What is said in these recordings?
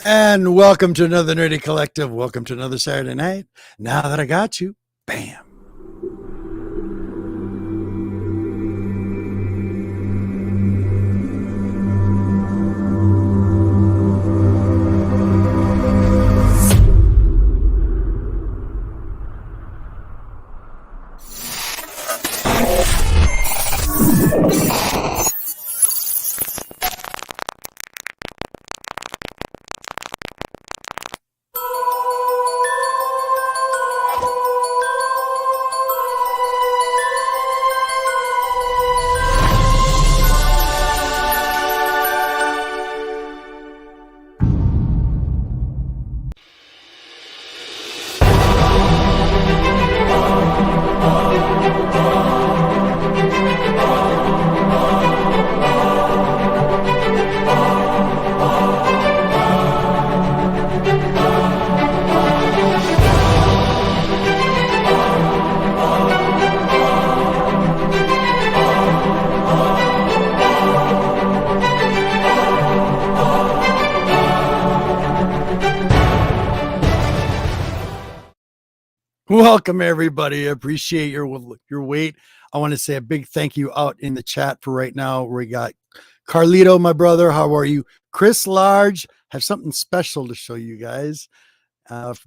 And welcome to another Nerdy Collective. Welcome to another Saturday night. Now that I got you, bam. Welcome, everybody. I appreciate your wait. I want to say a big thank you out in the chat for right now. We got Carlito, my brother. How are you? Chris Large. Have something special to show you guys.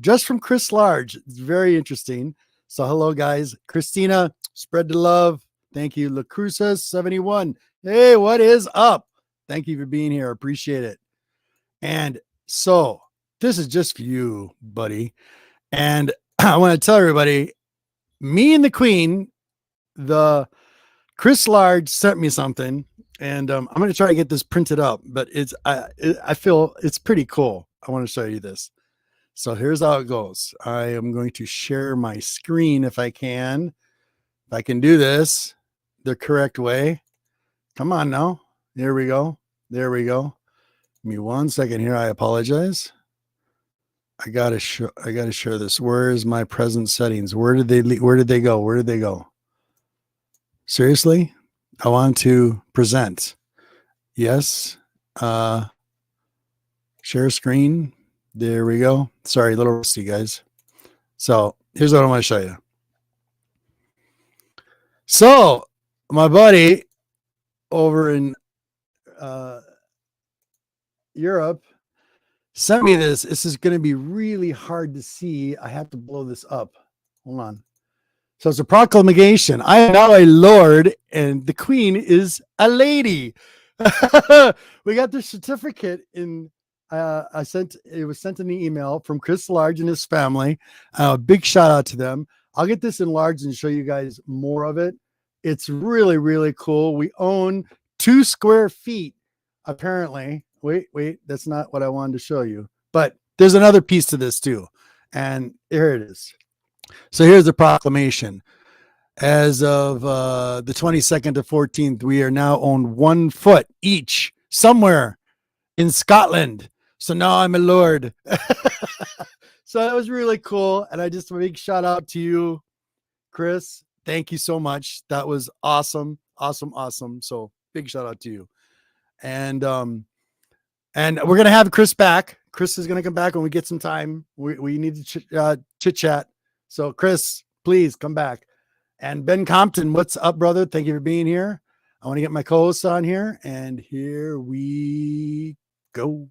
Just from Chris Large. It's very interesting. So hello, guys. Christina, spread the love. Thank you. LaCruza71. Hey, what is up? Thank you for being here. Appreciate it. And so this is just for you, buddy. And I want to tell everybody, me and the Queen, the Chris Large sent me something, and I'm going to try to get this printed up, but I feel it's pretty cool. I want to show you this. So here's how it goes. I am going to share my screen if I can. If I can do this the correct way. Come on now. There we go. There we go. Give me 1 second here. I apologize. I gotta share this. Where is my present settings? Where did they go? Where did they go? Seriously? I want to present. Yes. Share screen. There we go. Sorry, a little rusty, guys. So here's what I want to show you. So my buddy over in Europe sent me this. This is going to be really hard to see. I have to blow this up. Hold on. So it's a proclamation. I am now a lord, and the Queen is a lady. We got the certificate in. It was sent in the email from Chris Large and his family. A big shout out to them. I'll get this enlarged and show you guys more of it. It's really, really cool. We own 2 square feet, apparently. Wait, that's not what I wanted to show you. But there's another piece to this too. And here it is. So here's the proclamation. As of the 22nd to 14th, we are now owned 1 foot each somewhere in Scotland. So now I'm a lord. So that was really cool. And I just a big shout out to you, Chris. Thank you so much. That was awesome. Awesome. So big shout out to you. And we're going to have Chris back. Chris is going to come back when we get some time. We need to chit chat. So Chris, please come back. And Ben Compton, what's up, brother? Thank you for being here. I want to get my co-hosts on here, and here we go.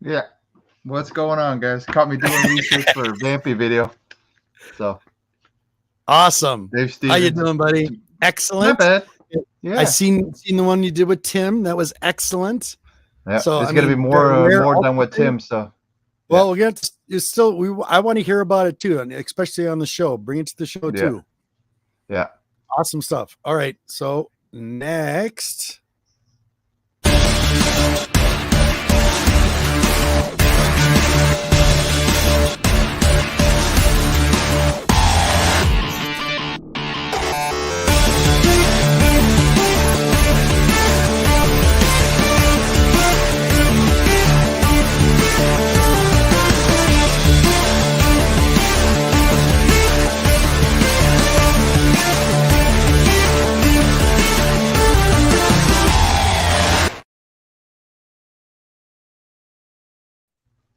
Yeah, what's going on, guys? Caught me doing research for a Vampy video. So awesome. Dave Stevens. How you doing, buddy? Excellent. Not bad. Yeah, I seen the one you did with Tim. That was excellent. Yeah, so it's gonna be more done with Tim. So well, we'll get I want to hear about it too, and especially on the show. Bring it to the show too. Yeah, awesome stuff. All right, so next.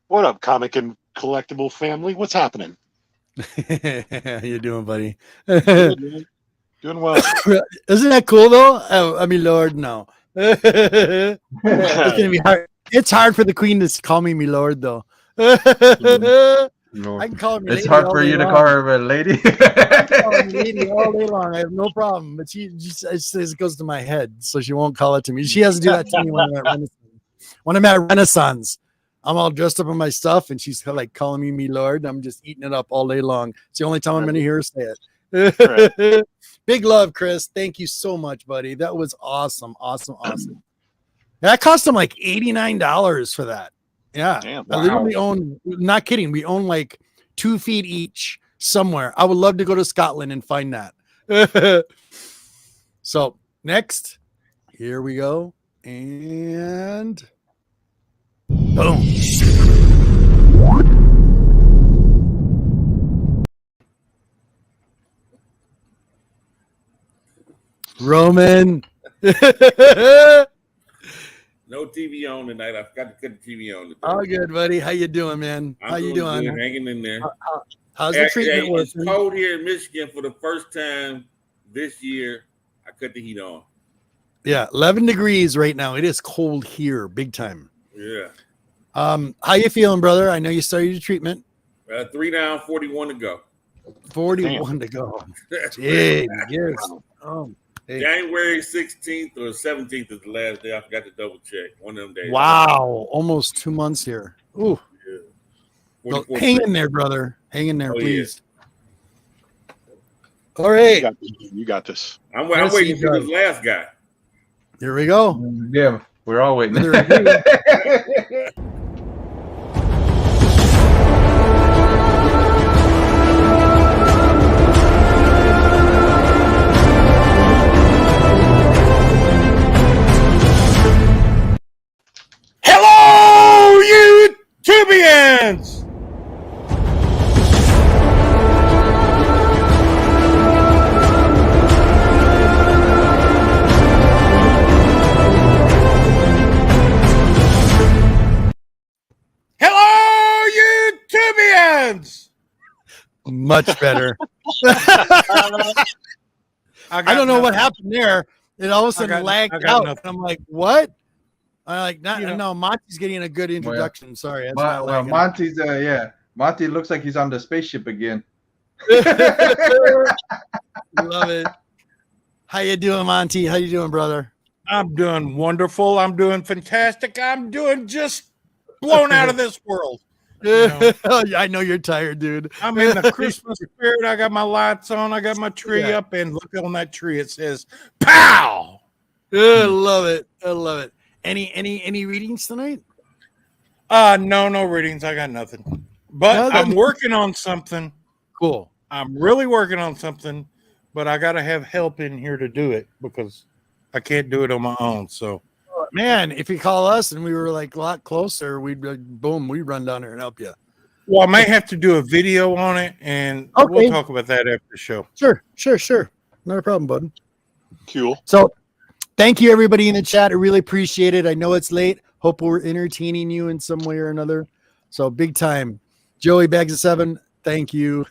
What up, comic and collectible family? What's happening? How you doing, buddy? Good, man. Doing well. Isn't that cool though? Oh, I mean, Lord, no. It's gonna be hard. It's hard for the queen to call me Lord though. No. I can call me It's lady hard all for day you to long. call her a lady. I can call her lady all day long. I have no problem. But she just it goes to my head, so she won't call it to me. She has to do that to me when I'm at Renaissance. When I'm at Renaissance, I'm all dressed up in my stuff, and she's like calling me Lord. I'm just eating it up all day long. It's the only time I'm going to hear her say it. Right. Big love, Chris. Thank you so much, buddy. That was awesome. Awesome. That cost him like $89 for that. Yeah. Damn, I literally own, not kidding, we own like 2 feet each somewhere. I would love to go to Scotland and find that. So next, here we go. And boom. Roman. No TV on tonight. I forgot to cut the TV on. All good, buddy. How you doing, man? How you doing? Good, hanging in there. How's the treatment It's working? cold here in Michigan for the first time this year. I cut the heat on. Yeah, 11 degrees right now. It is cold here, big time. Yeah. How you feeling, brother? I know you started your treatment. 3 down, 41 to go. 41 to go. Dang, yes. Hey. January 16th or 17th is the last day. I forgot to double check. One of them days. Wow, almost 2 months here. Ooh. Yeah. So hang in there, brother. Hang in there, Oh, please. Yeah. All right. You got this. I'm waiting for this last guy. Here we go. Yeah, we're all waiting. Hello, you Tubians! Hello, you Tubians! Much better. I don't know what happened there. It all of a sudden lagged out. nothing. And I'm like, what? I'm like, not, You know. no, Monty's getting a good introduction. Sorry. That's not Well, lagging. Monty's Monty looks like he's on the spaceship again. Love it. How you doing, Monty? How you doing, brother? I'm doing wonderful. I'm doing fantastic. I'm doing just blown out of this world. You I know you're tired, dude. I'm in the Christmas spirit. I got my lights on. I got my tree Yeah. up, and look on that tree. It says "Pow." I love it. I love it. Any readings tonight? No readings. I got nothing. But No, I'm working on something. Cool. I'm really working on something, but I got to have help in here to do it because I can't do it on my own. So, Man, if you call us and we were like a lot closer, we'd like, boom, we'd run down there and help you. well, I may have to do a video on it, and Okay. we'll talk about that after the show. Sure. Not a problem, bud. Cool. So thank you, everybody in the chat. I really appreciate it. I know it's late. Hope we're entertaining you in some way or another. So big time. Joey Bags of 7, thank you.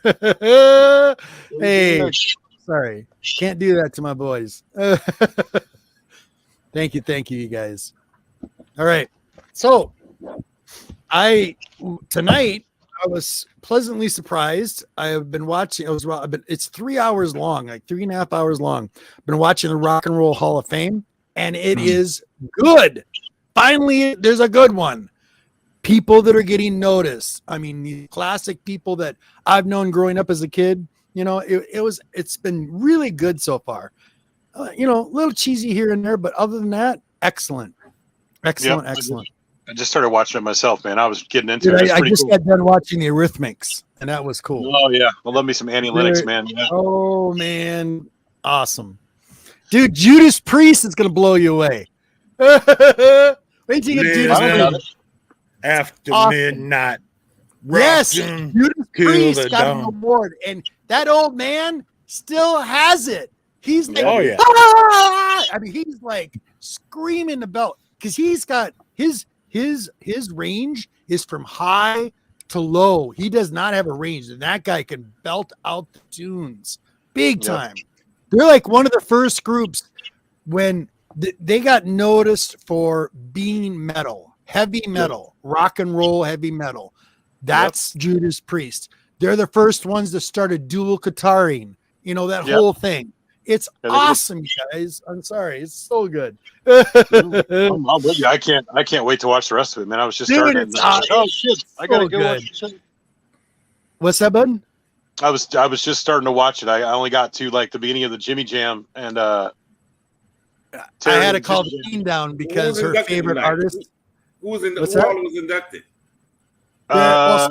Hey, sorry. Can't do that to my boys. Thank you, you guys. All right. So tonight I was pleasantly surprised. I have been watching. It's 3 hours long, like 3.5 hours long. I've been watching the Rock and Roll Hall of Fame, and it is good. Finally, there's a good one. People that are getting noticed. I mean, the classic people that I've known growing up as a kid. You know, it's been really good so far. You know, a little cheesy here and there, but other than that, excellent. Excellent. I just started watching it myself, man. I was getting into Dude, it. It's I pretty just cool. got done watching the Eurythmics, and that was cool. Oh yeah, I love me some Annie Lennox, man. Yeah. Oh man, awesome, dude. Judas Priest is gonna blow you away. Wait till you get Judas Yeah. Priest. After Awesome. midnight. Yes, rockin', Judas kill Priest the got an dawn. award, and that old man still has it. He's like, Oh, yeah. "Ah!" I mean, he's like screaming the belt because he's got his his range is from high to low. He does not have a range, and that guy can belt out the tunes big time. They're like one of the first groups when they got noticed for being metal, heavy metal, rock and roll heavy metal. That's Judas Priest. They're the first ones that started dual guitaring, you know, that whole thing. It's awesome, guys. I'm sorry. It's so good. I'm with you. I can't wait to watch the rest of it, man. I was just starting. Oh shit! I gotta go watch it. What's that, bud? I was just starting to watch it. I only got to like the beginning of the Jimmy Jam, and I had to call the team down because her favorite artist. Who was inducted? Well,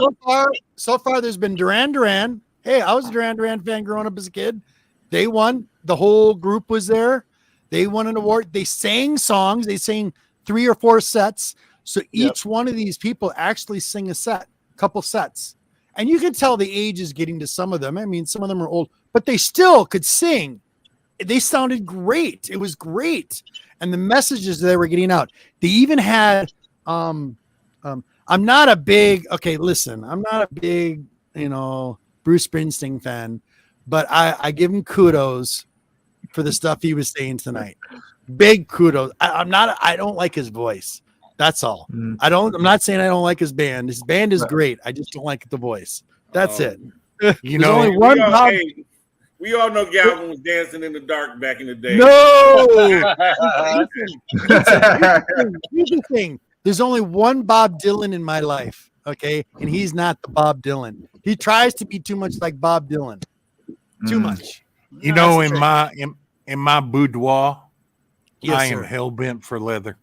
so far, there's been Duran Duran. Hey, I was a Duran Duran fan growing up as a kid. They won. The whole group was there. They won an award. They sang songs. They sang 3 or 4 sets. So each one of these people actually sing a couple sets. And you can tell the age is getting to some of them. I mean, some of them are old, but they still could sing. They sounded great. It was great. And the messages they were getting out. They even had, I'm not a big, Bruce Springsteen fan, but I give him kudos for the stuff he was saying tonight. Big kudos. I don't like his voice. That's all. I'm not saying I don't like his band. His band is great. I just don't like the voice. That's it. You know, only one we all know Galvin was dancing in the dark back in the day. No. Here's the thing. There's only one Bob Dylan in my life, okay? And he's not the Bob Dylan. He tries to be too much like Bob Dylan. Too much. You know, in my boudoir, Yes, I am sir. hell bent for leather.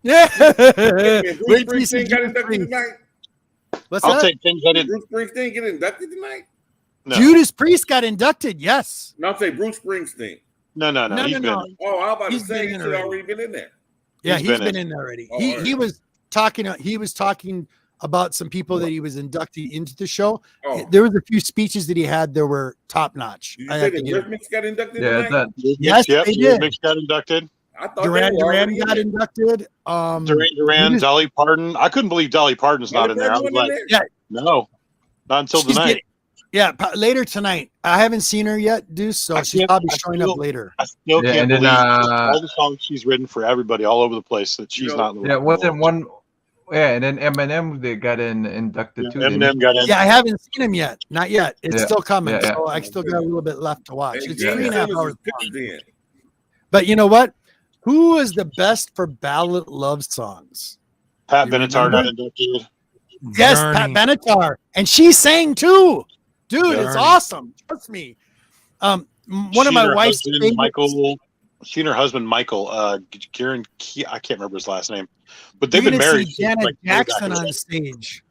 Yeah. Bruce Springsteen got inducted tonight. I'll take things I didn't. Bruce Springsteen get inducted tonight? No. Judas Priest got inducted. Yes. No, I'm saying Bruce Springsteen. No. He's been. Oh, I was about to He's say been he in should already. already been in there. Yeah, He's he's been been in there already. Oh, He was talking about some people that he was inducted into the show. Oh. There was a few speeches that he had that were top notch. Did you say the Rhythmics got inducted tonight? Yes, they did. Rhythmics got inducted. I thought Duran they were Duran already got in inducted. Duran, Dolly Parton. I couldn't believe Dolly Parton's not in there. I was like, no, not until tonight. Later tonight. I haven't seen her yet, Deuce, so she's probably showing up later. I still can't believe all the songs she's written for everybody all over the place that she's not in the wasn't one. Yeah, and then Eminem they got inducted too. Eminem got in. Yeah, I haven't seen him yet. Not yet. It's still coming. Yeah. So I still got a little bit left to watch. And It's Gene 3.5 Simmons hours. is pitched in. But you know what? Who is the best for ballad love songs? Pat You Benatar remember? got inducted. Yes, Journey. Pat Benatar. And she sang too. Dude, it's Journey. awesome. Trust me. One of my wife's favorites. She and her husband Michael, Kieran, I can't remember his last name, but You're they've been gonna married. see Janet since, like, Jackson way back in on the- stage.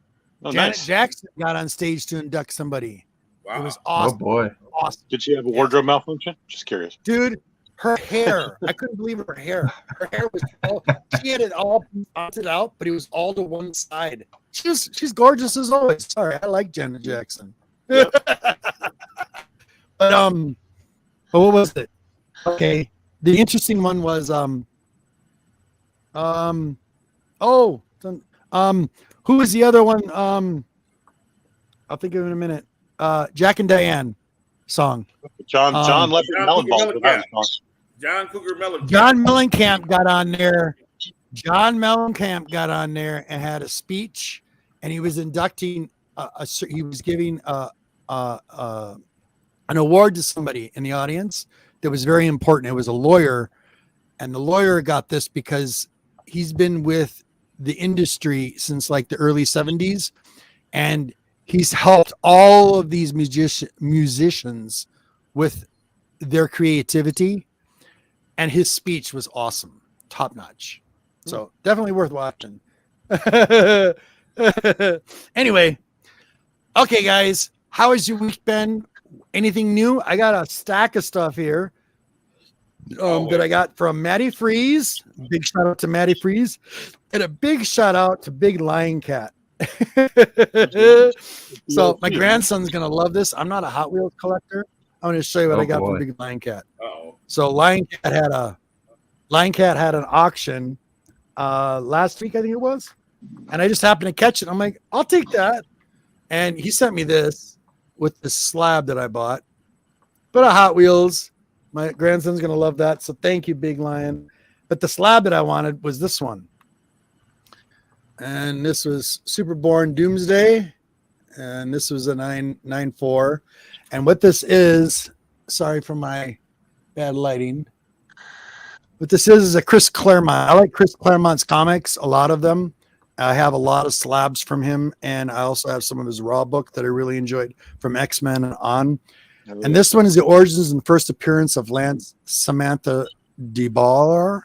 Oh, Janet nice. Jackson got on stage to induct somebody. Wow. It was Oh awesome. boy. Awesome. Did she have a wardrobe malfunction? Just curious. Dude, her hair. I couldn't believe her hair. Her hair was she had it all pointed out, but it was all to one side. She's gorgeous as always. Sorry, I like Janet Jackson. But what was it? Okay. The interesting one was who was the other one? I'll think of it in a minute. Jack and Diane song. John left John Mellencamp for that song. John Cougar Mellencamp. John Mellencamp got on there. John Mellencamp got on there and had a speech, and he was inducting. He was giving an award to somebody in the audience that was very important. It was a lawyer, and the lawyer got this because he's been with the industry since like the early 70s, and he's helped all of these musicians with their creativity, and his speech was awesome, top notch. So definitely worth watching. Anyway, okay, guys, how has your week been? Anything new? I got a stack of stuff here that I got from Maddie Freeze. Big shout out to Maddie Freeze, and a big shout out to Big Lion Cat. So my grandson's gonna love this. I'm not a Hot Wheels collector. I'm gonna show you what I got from Big Lion Cat. So Lion Cat had an auction last week, I think it was. and I just happened to catch it. I'm like, I'll take that. And he sent me this with the slab that I bought. But a Hot Wheels. My grandson's gonna love that. So thank you, Big Lion. But the slab that I wanted was this one. And this was Superborn Doomsday. And this was a 994. And what this is, sorry for my bad lighting. What this is a Chris Claremont. I like Chris Claremont's comics, a lot of them. I have a lot of slabs from him, and I also have some of his raw book that I really enjoyed from X-Men and on. And this one is the origins and first appearance of Lance Samantha DeBaller,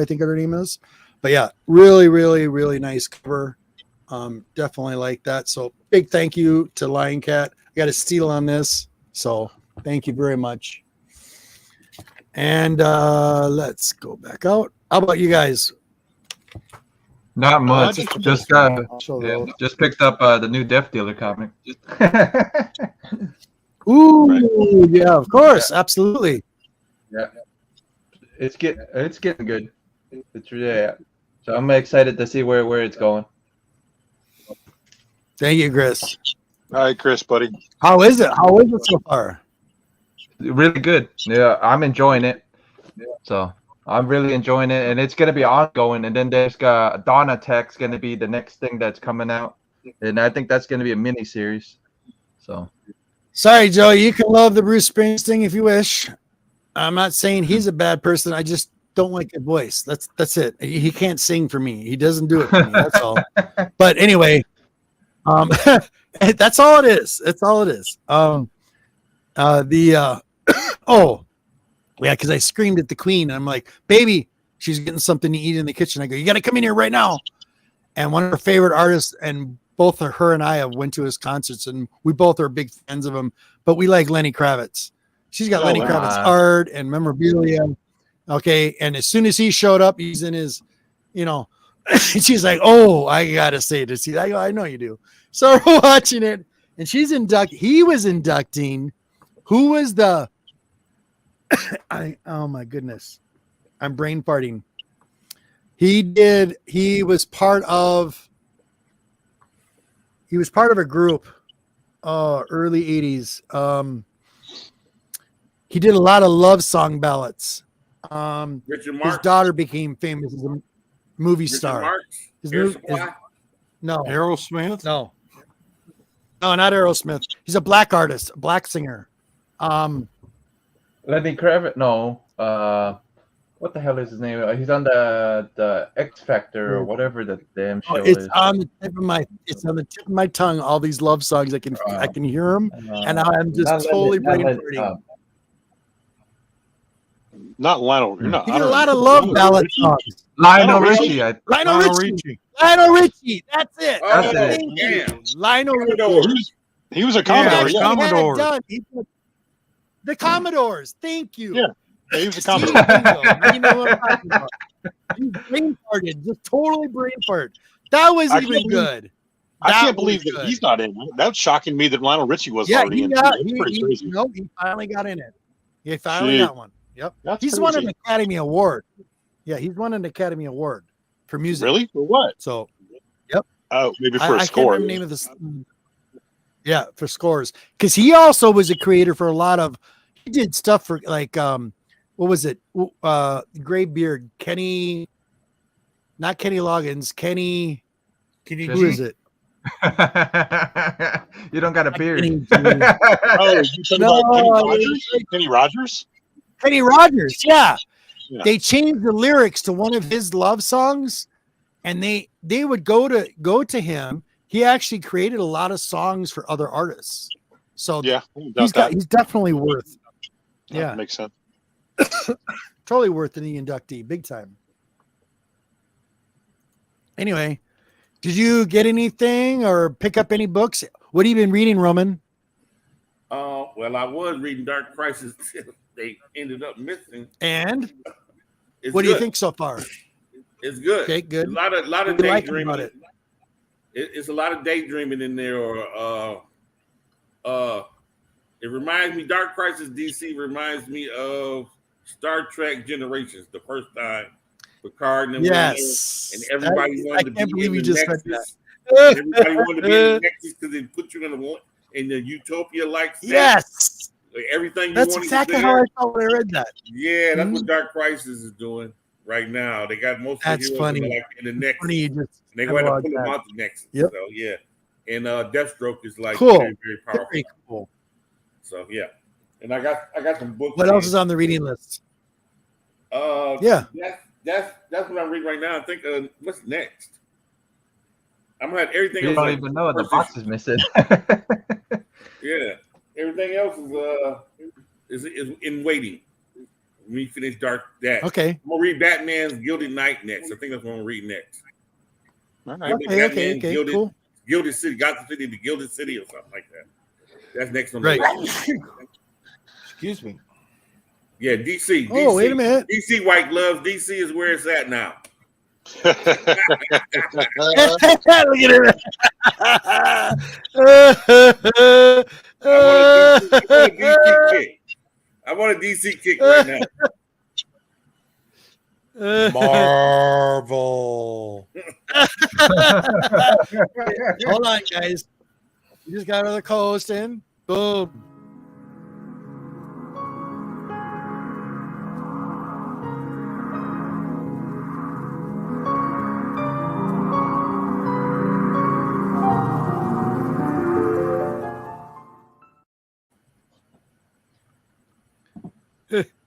I think her name is. But yeah, really, really, really nice cover. Definitely like that. So big thank you to Lion Cat. I got a steal on this. So thank you very much. And let's go back out. How about you guys? Not much. Just picked up the new Death Dealer comic. Ooh, yeah, of course, absolutely. Yeah, it's getting good. It's really, so I'm excited to see where it's going. Thank you, Chris. All right, Chris, buddy. How is it? How is it so far? Really good. Yeah, I'm enjoying it. So I'm really enjoying it, and it's gonna be ongoing. And then there's Dawn Attack's gonna be the next thing that's coming out, and I think that's gonna be a mini series. So. Sorry, Joe. You can love the Bruce Springsteen if you wish. I'm not saying he's a bad person. I just don't like his voice. That's it. He can't sing for me. He doesn't do it for me. That's all. But anyway, that's all it is. That's all it is. Oh, yeah, because I screamed at the Queen. I'm like, baby, she's getting something to eat in the kitchen. I go, you got to come in here right now. And one of her favorite artists, and both her and I have went to his concerts, and we both are big fans of him. But we like Lenny Kravitz. She's got Lenny Kravitz art and memorabilia. Okay, and as soon as he showed up, he's in his, she's like, oh, I gotta say this. I go, I know you do. So we're watching it, and he was inducting. Who was the? Oh my goodness, I'm brain farting. He was part of a group, early 80s. He did a lot of love song ballads. Richard Marx. His daughter became famous as a movie Richard star. Marx? No. Aerosmith? No, not Aerosmith. He's a black artist, a black singer. Lenny Kravitz? No. What the hell is his name? He's on the X Factor or whatever the damn show is. On the tip of my tongue. All these love songs, I can hear them, and I'm just totally brain farting. Not Lionel. He did a lot of love ballad songs. Lionel Richie. Lionel Richie. That's it. Oh, That's Thank it. you. Lionel Richie. Commodores. He was a Commodore. He Yeah, actually had it Commodores. done. The Commodores. Thank you. Yeah. He was a See, Commodore. you know what I'm talking about. You brain farted. Just totally brain fart. That was I even can't good. I That can't believe was that good. he's not in it. That's shocking me that Lionel Richie was Yeah, already he in it. got. That's pretty crazy. He finally got in it. He finally Gee. got one. Yep. That's He's won an crazy. Academy Award. Yeah, he's won an Academy Award for music. Really? For what? So Oh, maybe for I a can't score. remember the name of this. Yeah, for scores. Because he also was a creator for a lot of. He did stuff for like what was it? Gray Beard, Kenny, not Kenny Loggins, Kenny. Who is it? You don't got a beard. Kenny, Oh, you talking about Kenny Rogers? Kenny Rogers? Kenny Rogers, yeah. Yeah. They changed the lyrics to one of his love songs, and they would go to him. He actually created a lot of songs for other artists. So Yeah. he's definitely worth. Yeah, That makes sense. totally worth the inductee, big time. Anyway, did you get anything or pick up any books? What have you been reading, Roman? Well, I was reading Dark Crisis. They ended up missing. And It's what do you good. think so far? It's good. Okay, good. A lot of What do you like daydreaming. about it? It's a lot of daydreaming in there. It reminds me. Dark Crisis DC reminds me of Star Trek Generations, the first time Picard and them Yes. and everybody I wanted to can't be believe in you the just read Nexus. that. Everybody wanted to be in the Nexus because they put you in the utopia like Yes. like everything you That's wanted exactly was how I there. felt when I read that. Yeah, that's Mhm. what Dark Crisis is doing right now. They got most of That's the heroes funny. like in the Nexus. Funny you just And they want to catalog pull them that. out the Nexus. Yep. So yeah. And Deathstroke is like Cool. very, very powerful. Very cool. So yeah. And I got some books. What else is on the reading list? Yeah. That's what I'm reading right now. I think what's next? I'm gonna have everything You else. don't like even know the first box issue. is missing. Yeah. Everything else is in waiting. We finish that. Okay. I'm gonna read Batman's Gilded Knight next. I think that's what I'm gonna read next. All right. Okay. Cool. Gilded City, Gotham City, the Gilded City, or something like that. That's next on Right. the list. Excuse me. Yeah, DC. Oh, wait a minute. DC White Gloves. DC is where it's at now. Look I want a DC kick right now. Marvel. Hold on, guys. You just got another co-host in. Boom.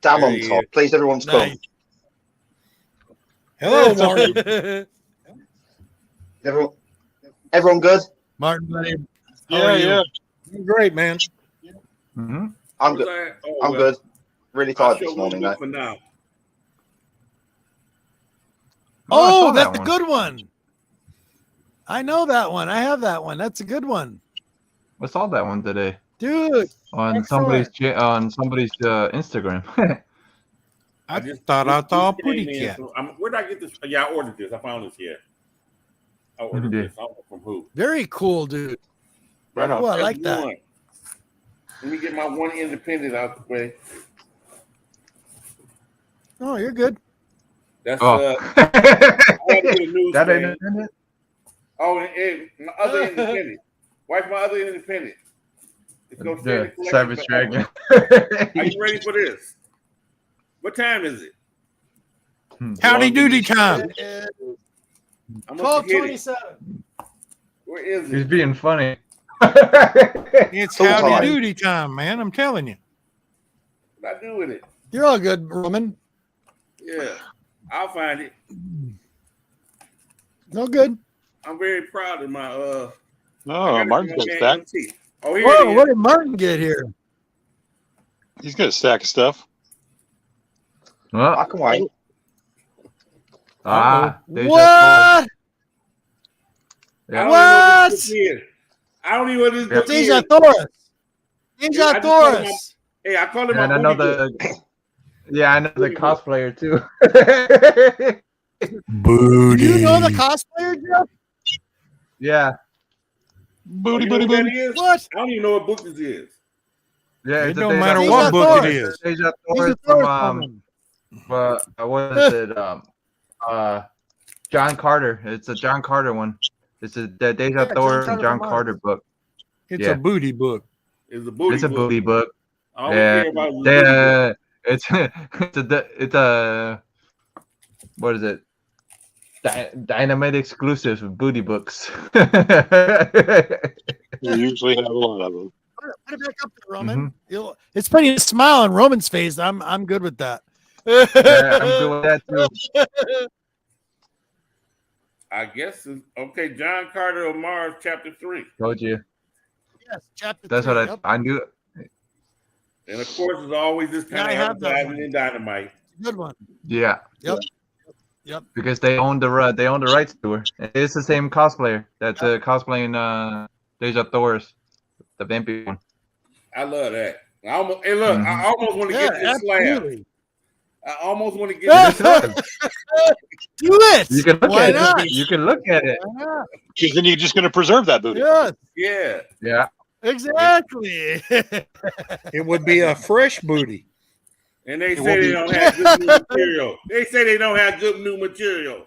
Damn on There he top. is. Please, everyone's come. Nice. Hello, Martin. Everyone good? Martin, buddy. How Yeah, are you? yeah. Great, man. Mm-hmm. I'm good. I'm good. Really tired this morning, though. For now. Oh, that's a good one. I know that one. I have that one. That's a good one, I saw that one today dude. on Excellent. somebody's Instagram. I just thought I saw a this pretty came in cat. from- where did I get this? Yeah, I ordered this. I found this here. I ordered Yeah. this. I don't know from who. Very cool, dude. Right on. Oh, I That's like that. one. Let me get my one independent out the way. Oh, you're good. That's Oh. I had to get a news That thing. independent? Oh, and my other independent. Why's my other independent? It's gonna stay in the The collection Savage forever. Dragon. Are you ready for this? What time is it? Howdy doody time. I'm gonna hit it. 12:27. Where is He's it? being funny. It's Full howdy time. doody time, man. I'm telling you. What I do with it? You're all good, Roman. Yeah, I'll find it. No good. I'm very proud of my Oh, I got Martin's it got from a my stack. MT. Oh, here Whoa, it what is. did Martin get here? He's got a stack of stuff. I Well, can wait. Deja What? Yeah. I don't What? even know what this book is. I don't even know what this book Deja is. Thoris. I Deja just call him Thoris. Hey, I call him And my I know booty book. I know the cosplayer too. Do you know the cosplayer, Jeff? Yeah, Booty, You know booty, what that booty. is? What? I don't even know what book this is. yeah. It it's a don't Deja matter Deja what book it Thoris. is. Deja Deja Thoris Thoris from woman. what is it? John Carter. It's a John Carter one. It's the Deja Yeah, John Thoris Carter and John from Carter Mars. book. It's Yeah. a booty book. It's a booty It's a book. booty book. All Yeah, we care about is the booty book. it's a what is it? Dynamite exclusive booty books. You usually have a lot of them. Put it back up there, Roman. It's putting a smile on Roman's face. I'm good with that. Yeah, I'm good with that too. I guess it's okay. John Carter of Mars, Chapter 3. Told you. Yes, chapter That's 3. what Yep. I knew. And of course, there's always this Yeah, kind I of have that advertising one. in Dynamite. Good one. Yeah. Yep. Because they own the rights to her. It's the same cosplayer that's cosplaying Deja Thoris, the vampire one. I love that. I almost want to Yeah, get this slab. absolutely. I almost want to get Yeah. this. Do it. You can look Why at not? it. You can look at it. Why not? Because then you're just going to preserve that booty. Yes, Yeah. Yeah. exactly. It would be a fresh booty. And they say they don't have good new material. They say they don't have good new material.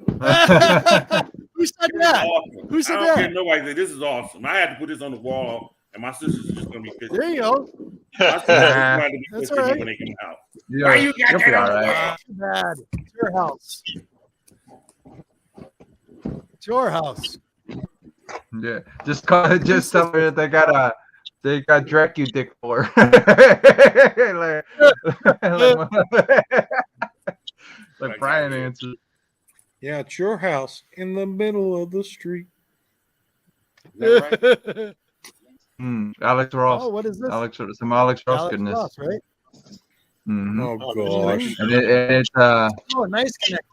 Who said that? Awesome. Who said I don't that? care. Nobody said this is awesome. I had to put this on the wall, and my sisters are just gonna be pissed. There you go. My sisters are Nah. going to be That's pissed at all me right. when they come out. You'll- Why you got you'll that be on all the right. wall? Too bad. It's your house. It's your house. Yeah, just tell her they got Dracu dick for. like Brian answered. Yeah, it's your house in the middle of the street. Is that right? Alex Ross. Oh, what is this? Alex Ross Alex goodness. Ross, right? Mhm. Oh gosh. And it's Oh, nice connect.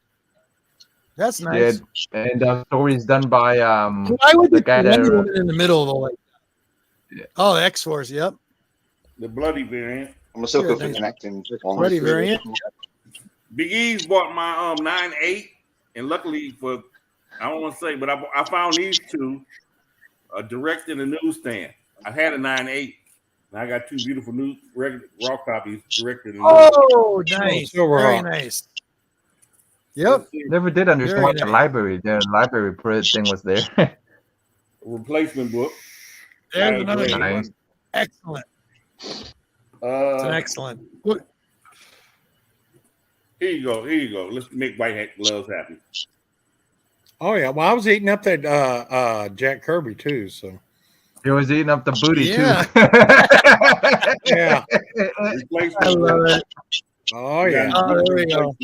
That's nice. yeah, and the story is done by Why would the the guy Wonder that Woman in the middle of the like? Yeah. Oh, the X-Force. Yep. The bloody variant. I'm a sucker Yeah, for thanks. connecting. Bloody variant. Big E's bought my 9.8, and luckily for I don't want to say, but I found these two direct in the newsstand. I had a 9.8, and I got two beautiful new regular raw copies directed in the Oh, nice. Silver Very Hawk. nice. Yep. never did understand Very why the nice. library thing was there. replacement book. There's another good Nice. one. Excellent. It's an excellent. Look, Here you go. Here you go. Let's make White Hat Gloves happy. Oh yeah. Well, I was eating up that Jack Kirby too. So He was eating up the booty Yeah. too. yeah. Replacement I love it. Oh yeah. Oh, there we go.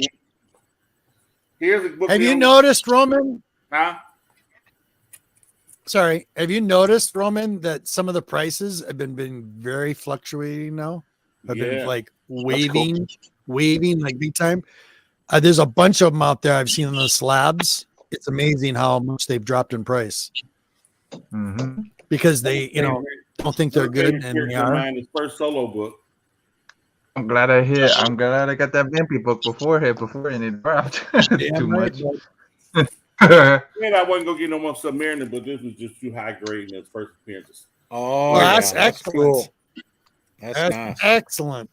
Here's a book. Have you noticed, Roman? Huh? Sorry. Have you noticed, Roman, that some of the prices have been very fluctuating now? Have been like waving like big time. There's a bunch of them out there I've seen on the slabs. It's amazing how much they've dropped in price Mhm. because they, don't think they're good, and they are. His first solo book. I'm glad I got that Vampy book before it dropped. It's too much. And I wasn't gonna get no more Submariner, but this was just too high grade in his first appearances. Oh, Well, yeah. that's excellent. Cool. That's That's nice. excellent.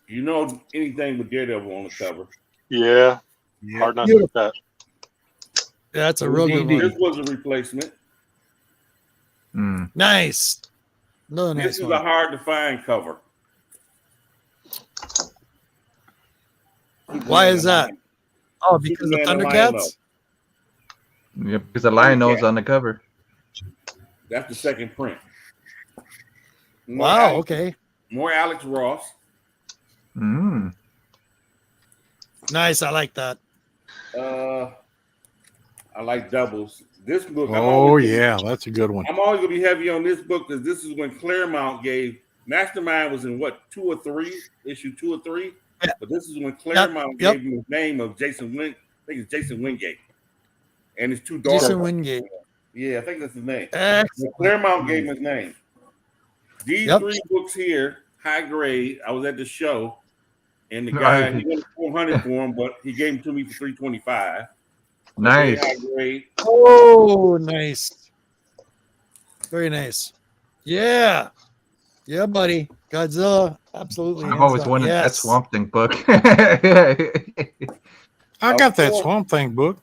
You know anything with Daredevil on the cover. Yeah. Yeah. Hard not to do that. That's a real good This one. was a replacement. Nice. Another This nice is a one. hard to find cover. Why is that? Oh, because of Superman and Thundercats? Yep, because the Lionel's on the cover. That's the second print. More Wow. Alex- Okay. More Alex Ross. Mm. Nice. I like that. I like doubles. This book. Oh yeah, that's a good one. I'm always gonna be heavy on this book because this is when Claremont gave Mastermind was in what, issue 2 or 3. Yeah. But this is when Claremont Yep. gave him his name of Jason Wing. I think it's Jason Wingate, and his two daughters. Jason Wingate. Yeah, I think that's his name. Excellent. But Claremont gave him his name. These Yep. 3 books here, high grade. I was at the show, and the guy he went $400 for them, but he gave them to me for $325. Nice. High grade. Oh, nice. Very nice. Yeah. Yeah, buddy. Godzilla. Absolutely. I've always hands down. wanted that Yes. Swamp Thing book. I got that Swamp Thing book.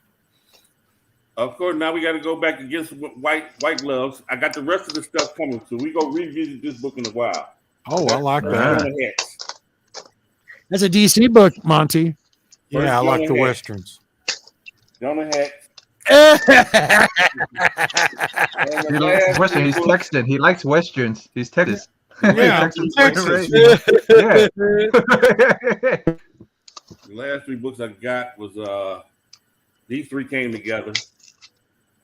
Of course, now we got to go back against white gloves. I got the rest of the stuff coming, so we go revisit this book in a while. Oh, I like that. Jonah Hex. That's a DC book, Monty. Yeah, I like Jonah the Hex. Westerns. Jonah Hex. He likes Western. He's Texan. He likes Westerns. He's Texas. Yeah, Texas. Texas. Yeah. The last 3 books I got was these 3 came together.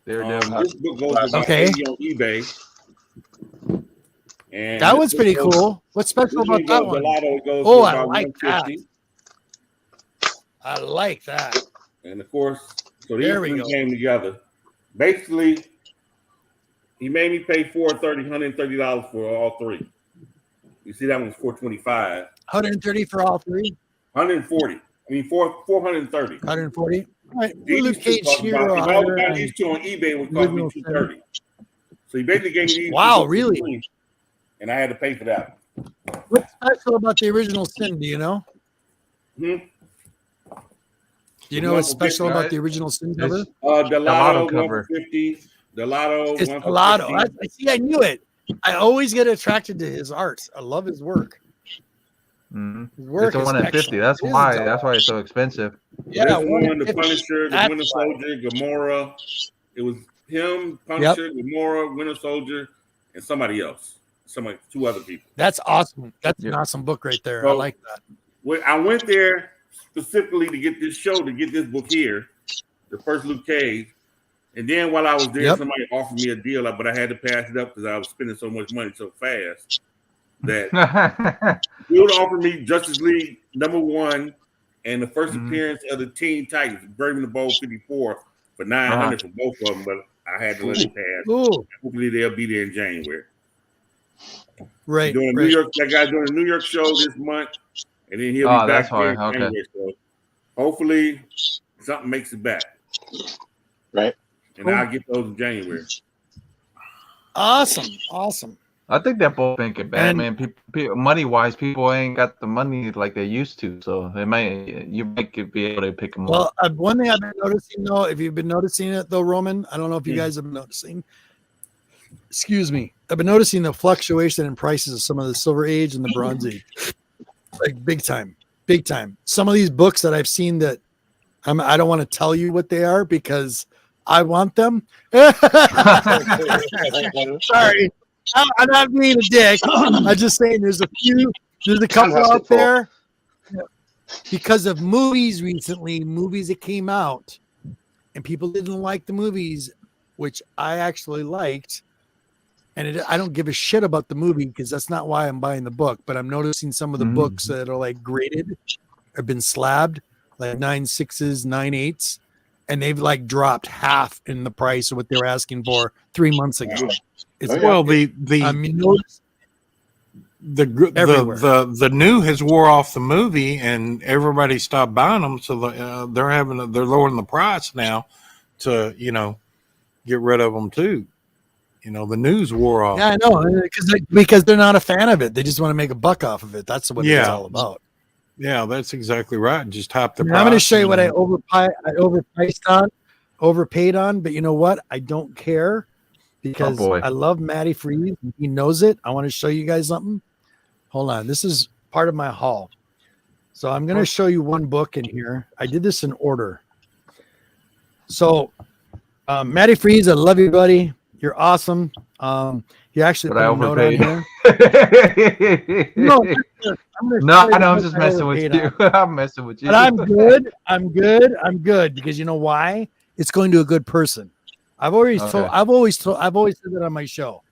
This book goes about Okay. 80 on eBay. And That this one's book pretty goes- cool. What's special This about one that goes one? a lot. It goes Oh, for I about like that. 150. I like that. And of course, so these There we 3 go. came together. Basically, he made me pay $130 for all 3. You see, that one's $425. 130 for all 3. 140. I mean, 430. 140. All right. These Luke two Cage talking Hero. about- if I would Hunter, buy and- these 2 on eBay, it would cost me Original $230. So he basically gave me these. Wow, 2 for really? free, and I had to pay for that. What's special about the original Sin? Do you know? Hmm? Do you know what's special about the original Sin cover? It's The Lotto cover. 150. The Lotto It's 150. the Lotto. I see. I knew it. I always get attracted to his art. I love his work. Mm-hmm. His work It's a is 1 in 50. excellent. That's It is why. a- That's why it's so expensive. Yeah, This 1 one, in the 50. Punisher, the That's Winter why. Soldier, Gamora. It was him, Punisher, Gamora, Winter Soldier, and somebody else. Two other people. That's awesome. That's an awesome book right there. I So, like that. I went there specifically to get this show, to get this book here, the first Luke Cage. And then while I was there, somebody offered me a deal, but I had to pass it up because I was spending so much money so fast that he would offer me Justice League #1 and the first appearance of the Teen Titans, Brave and the Bold 54 for $900 for both of them, but I had to let it pass. Ooh. Hopefully they'll be there in January. Right. Doing New York, that guy's doing a New York show this month, and then he'll be back there in January. So hopefully something makes it back. Right. And I'll get those in January. Awesome. I think they're both making bad, man. People, money-wise, people ain't got the money like they used to, so you might be able to pick them up. Well, one thing I've been noticing, though, if you've been noticing it, though, Roman, I don't know if you guys have been noticing. Excuse me. I've been noticing the fluctuation in prices of some of the Silver Age and the Bronze Age, like big time. Some of these books that I've seen that I don't want to tell you what they are because I want them. Sorry. I'm not being a dick. I'm just saying there's a couple out there because of movies recently, movies that came out, and people didn't like the movies, which I actually liked. And I don't give a shit about the movie because that's not why I'm buying the book. But I'm noticing some of the books that are like graded have been slabbed, like 9.6s, 9.8s, and they've like dropped half in the price of what they were asking for 3 months ago. It's the new has wore off the movie and everybody stopped buying them, so they're lowering the price now to get rid of them too. The news wore off. Yeah, I know, because they're not a fan of it. They just want to make a buck off of it. That's what it's all about. Yeah, that's exactly right. Just top the price. I'm going to show you what I overpaid on, but you know what? I don't care because I love Matty Freed. He knows it. I want to show you guys something. Hold on. This is part of my haul. So I'm going to show you one book in here. I did this in order. So Matty Freed, I love you, buddy. You're awesome. You actually put a note on here. No, I'm just messing with you. I'm messing with you. But I'm good because you know why? It's going to a good person. I've always said that on my show.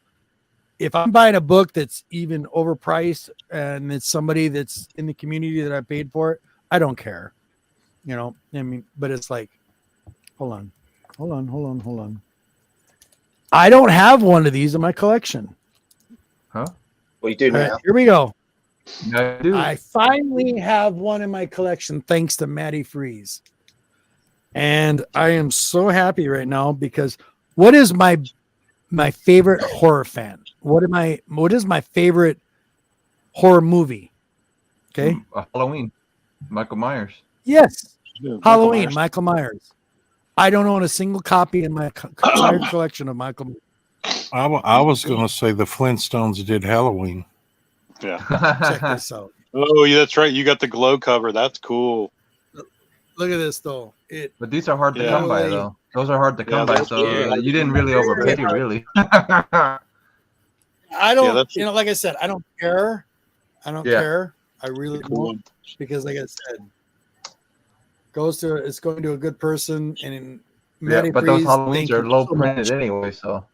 If I'm buying a book that's even overpriced and it's somebody that's in the community that I paid for it, I don't care. But it's like, hold on. I don't have one of these in my collection. Huh? Well, you do now. Right, here we go. I do. I finally have one in my collection thanks to Matty Freeze. And I am so happy right now because what is my favorite horror fan? What is my favorite horror movie? Okay. Halloween. Michael Myers. Yes. Halloween, Michael Myers. I don't own a single copy in my entire collection of Michael Myers. I was going to say the Flintstones did Halloween. Yeah. Check this out. Oh, yeah, that's right. You got the glow cover. That's cool. Look at this, though. But these are hard to come by, though. Those are hard to come by, so you didn't really overpay, really. I don't, like I said, I don't care. Care. I really don't. Because, like I said, it's going to a good person. And but those Halloweens are low printed anyway, so.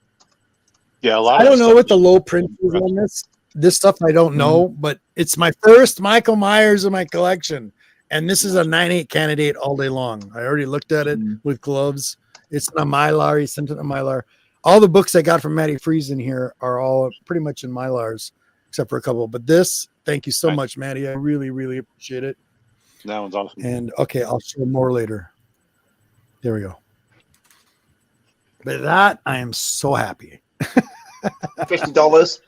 Yeah, a lot. I don't know what the low print is on this. This stuff I don't know, but it's my first Michael Myers in my collection. And this is a 9.8 candidate all day long. I already looked at it with gloves. It's in a Mylar. He sent it in a Mylar. All the books I got from Matty Freeze in here are all pretty much in Mylars, except for a couple. But this, thank you so much, Matty. I really, really appreciate it. That one's awesome. And okay, I'll show more later. There we go. But that, I am so happy. $50.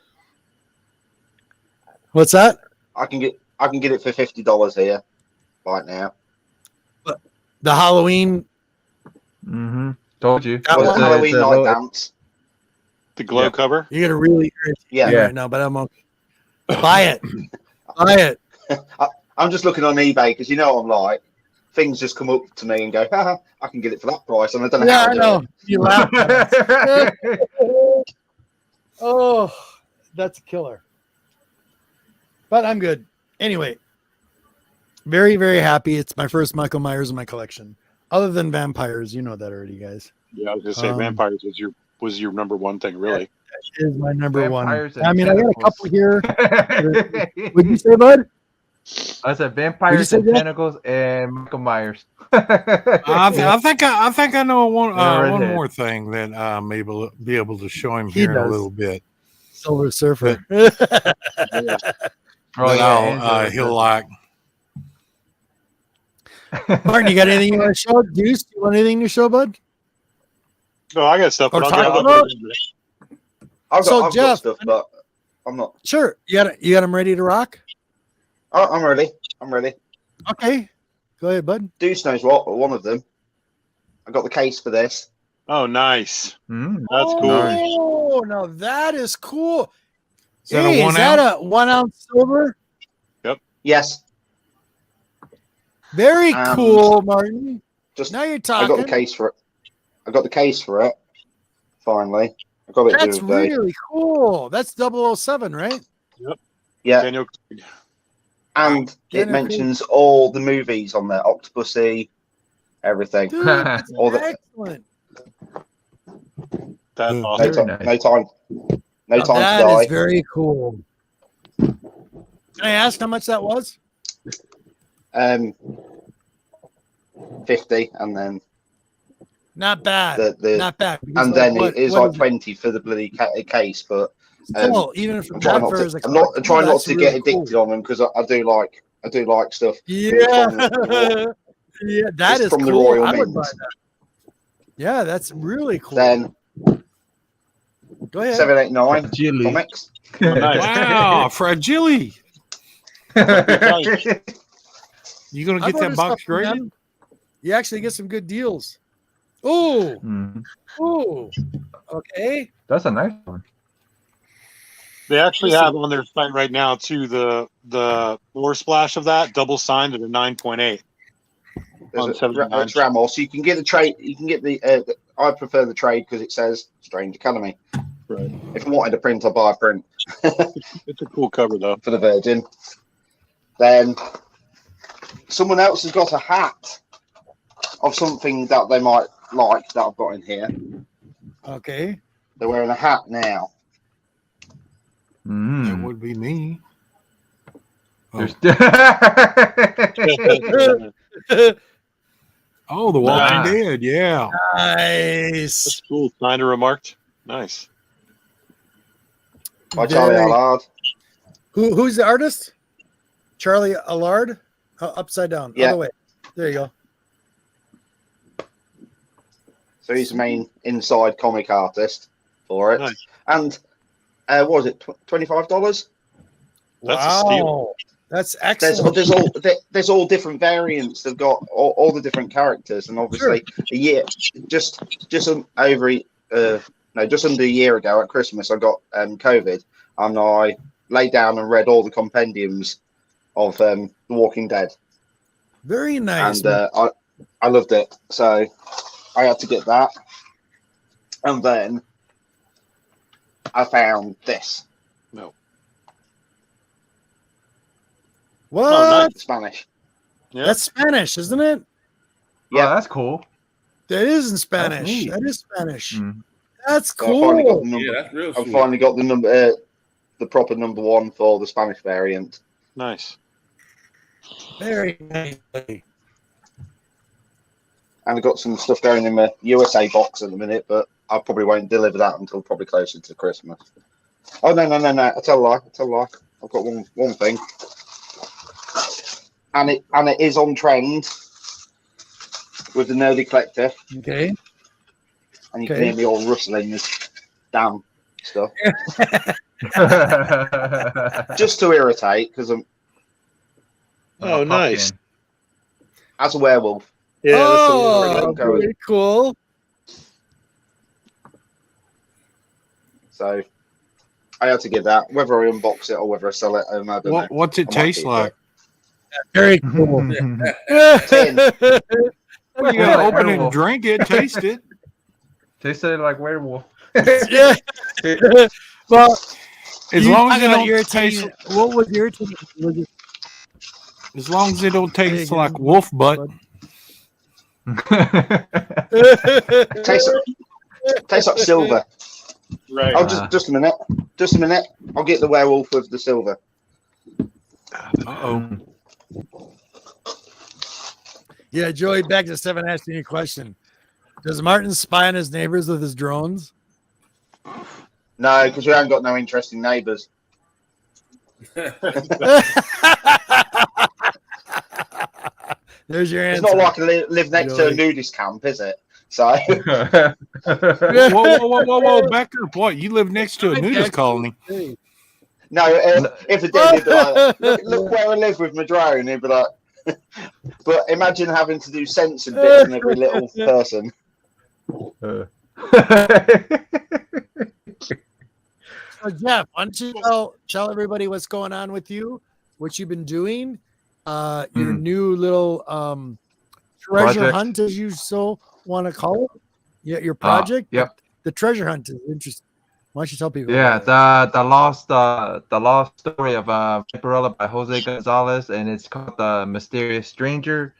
What's that? I can get it for $50 here right now. The Halloween. Mm-hmm. Told you. That Was one? it Halloween Night low- Dance? The glow Yeah. cover. You got to really irritate Yeah. me right now, but I'm okay. Buy it. Buy it. I'm just looking on eBay because you know what I'm like. Things just come up to me and go, haha, I can get it for that price, and I don't know Yeah, how I to know. do You laugh at us. Oh, that's a killer. But I'm good. Anyway, very, very happy. It's my first Michael Myers in my collection. Other than vampires, you know that already, guys. Yeah, I was gonna say vampires was your number one thing, really. That is my number Vampires one. and I mean, I got a tentacles. couple here. What'd you say, bud? I said vampires say, and Jeff? tentacles and Michael Myers. I think I know one Redhead. one more thing that I may be able to show him He here in a does. little bit. Silver Surfer. Oh, That Angela he'll does. like. Martin, you got anything you want to show? Deuce, do you want anything to show, bud? No, I got stuff, Or but I'll talk grab about- it. I've So, got Jeff- stuff, but I'm not. Sure. You got them ready to rock? I'm ready. I'm ready. Okay. Go ahead, bud. Deuce knows what, but one of them. I got the case for this. Oh, nice. Mm. That's cool. Oh, now that is cool. Is that Hey, a 1 is that ounce? a 1 ounce silver? Yes. Very cool, Martin. Just Now you're I talking. got the case for it. I got the case for it. Finally, I got it That's the other day. really cool. That's 007, right? Yeah, Daniel, and Yeah, it no, mentions all the movies on there, Octopussy, everything. Dude, that's All the- excellent. that's No No, awesome. Very ti- nice. no time. No Now, time to that die. is very cool. Can I ask how much that was? 50, and then Not bad. the Not bad. Because, and then what- it is what like is 20 for the bloody case. But Still, even for I'm trying not bad to. as a I'm trying collectible, not that's to really get addicted cool. on them because I do like stuff. Yeah, From yeah, that it's is from the cool. Royal I would Mint. buy that. Yeah, that's really cool. Then Go ahead. 789 Chili. comics. Oh, nice. Wow, fragile. You gonna I've get that ordered box stuff from graded? them. You actually get some good deals. Oh, Mm. oh, okay. That's a nice one. They actually Listen. have on their site right now too the more splash of that double signed at a 9.8. There's On it's 79. Ramos. You can get the trade. You can get the. I prefer the trade because it says Strange Academy. Right. If I wanted a print, I'd buy a print It's a cool cover though. for the Virgin. Then someone else has got a hat of something that they might like that I've got in here. Okay. They're wearing a hat now. That Mm. would be me. Oh, There's oh, The Walking Nice. Dead. Yeah. Nice. That's cool. Signed or remarked. Nice. By Charlie Very- Allard. Who's the artist? Charlie Allard? Upside down. Yeah. Other way. There you go. So he's the main inside comic artist for it. Nice. And what was it? $25? That's a steal. That's excellent. There's all different variants. They've got all the different characters, and obviously a year just under a year ago at Christmas, I got COVID, and I laid down and read all the compendiums of The Walking Dead, Very nice. and I loved it. So I had to get that, and then I found this. What? Oh, nice. Spanish. Yeah. That's Spanish, isn't it? Yeah. Oh, that's cool. That is in Spanish. neat. That is Spanish. Mm. That's So I finally got cool. the number. Yeah, that's real I've sweet. finally got the the proper number one for the Spanish variant. Nice. Very nice. And I've got some stuff going in my USA box at the minute, but I probably won't deliver that until probably closer to Christmas. Oh no! I tell a lie. I've got one thing, and it is on trend with the Nerdy Collector, Okay. and you can Okay. hear me all rustling this damn stuff. just to irritate, because I'm Oh, nice. as a werewolf. Yeah, Oh, that's a- very cool. So I had to give that. Whether I unbox it or whether I sell it, I don't know. What's it I might taste keep like? Very cool. Well, you gotta open it and drink it, taste it. Tasted like werewolf. Yeah. Well, As you long as talking it about don't irritating. taste, What was irritating? Was it as long as it don't taste again, like wolf butt. tastes like silver. Right. Oh, just a minute. Just a minute. I'll get the werewolf with the silver. Uh-oh. Yeah, Joey, back to Seven asking you a question. Does Martin spy on his neighbors with his drones? No, because we haven't got no interesting neighbours. There's your answer. It's not like I live next to a nudist camp, is it? So Whoa. Back up. What? You live next to a nudist colony. no, if it did, he'd be like, look where I live with my drone. He'd be like, but imagine having to do censored bits on every little person. So Jeff, why don't you tell everybody what's going on with you, what you've been doing, your new little treasure Project. hunt, as you so want to call it. Yeah, your project. Yep. The treasure hunt is interesting. Why don't you tell people? Yeah, about the lost story of Vampirella by Jose Gonzalez, and it's called The Mysterious Stranger.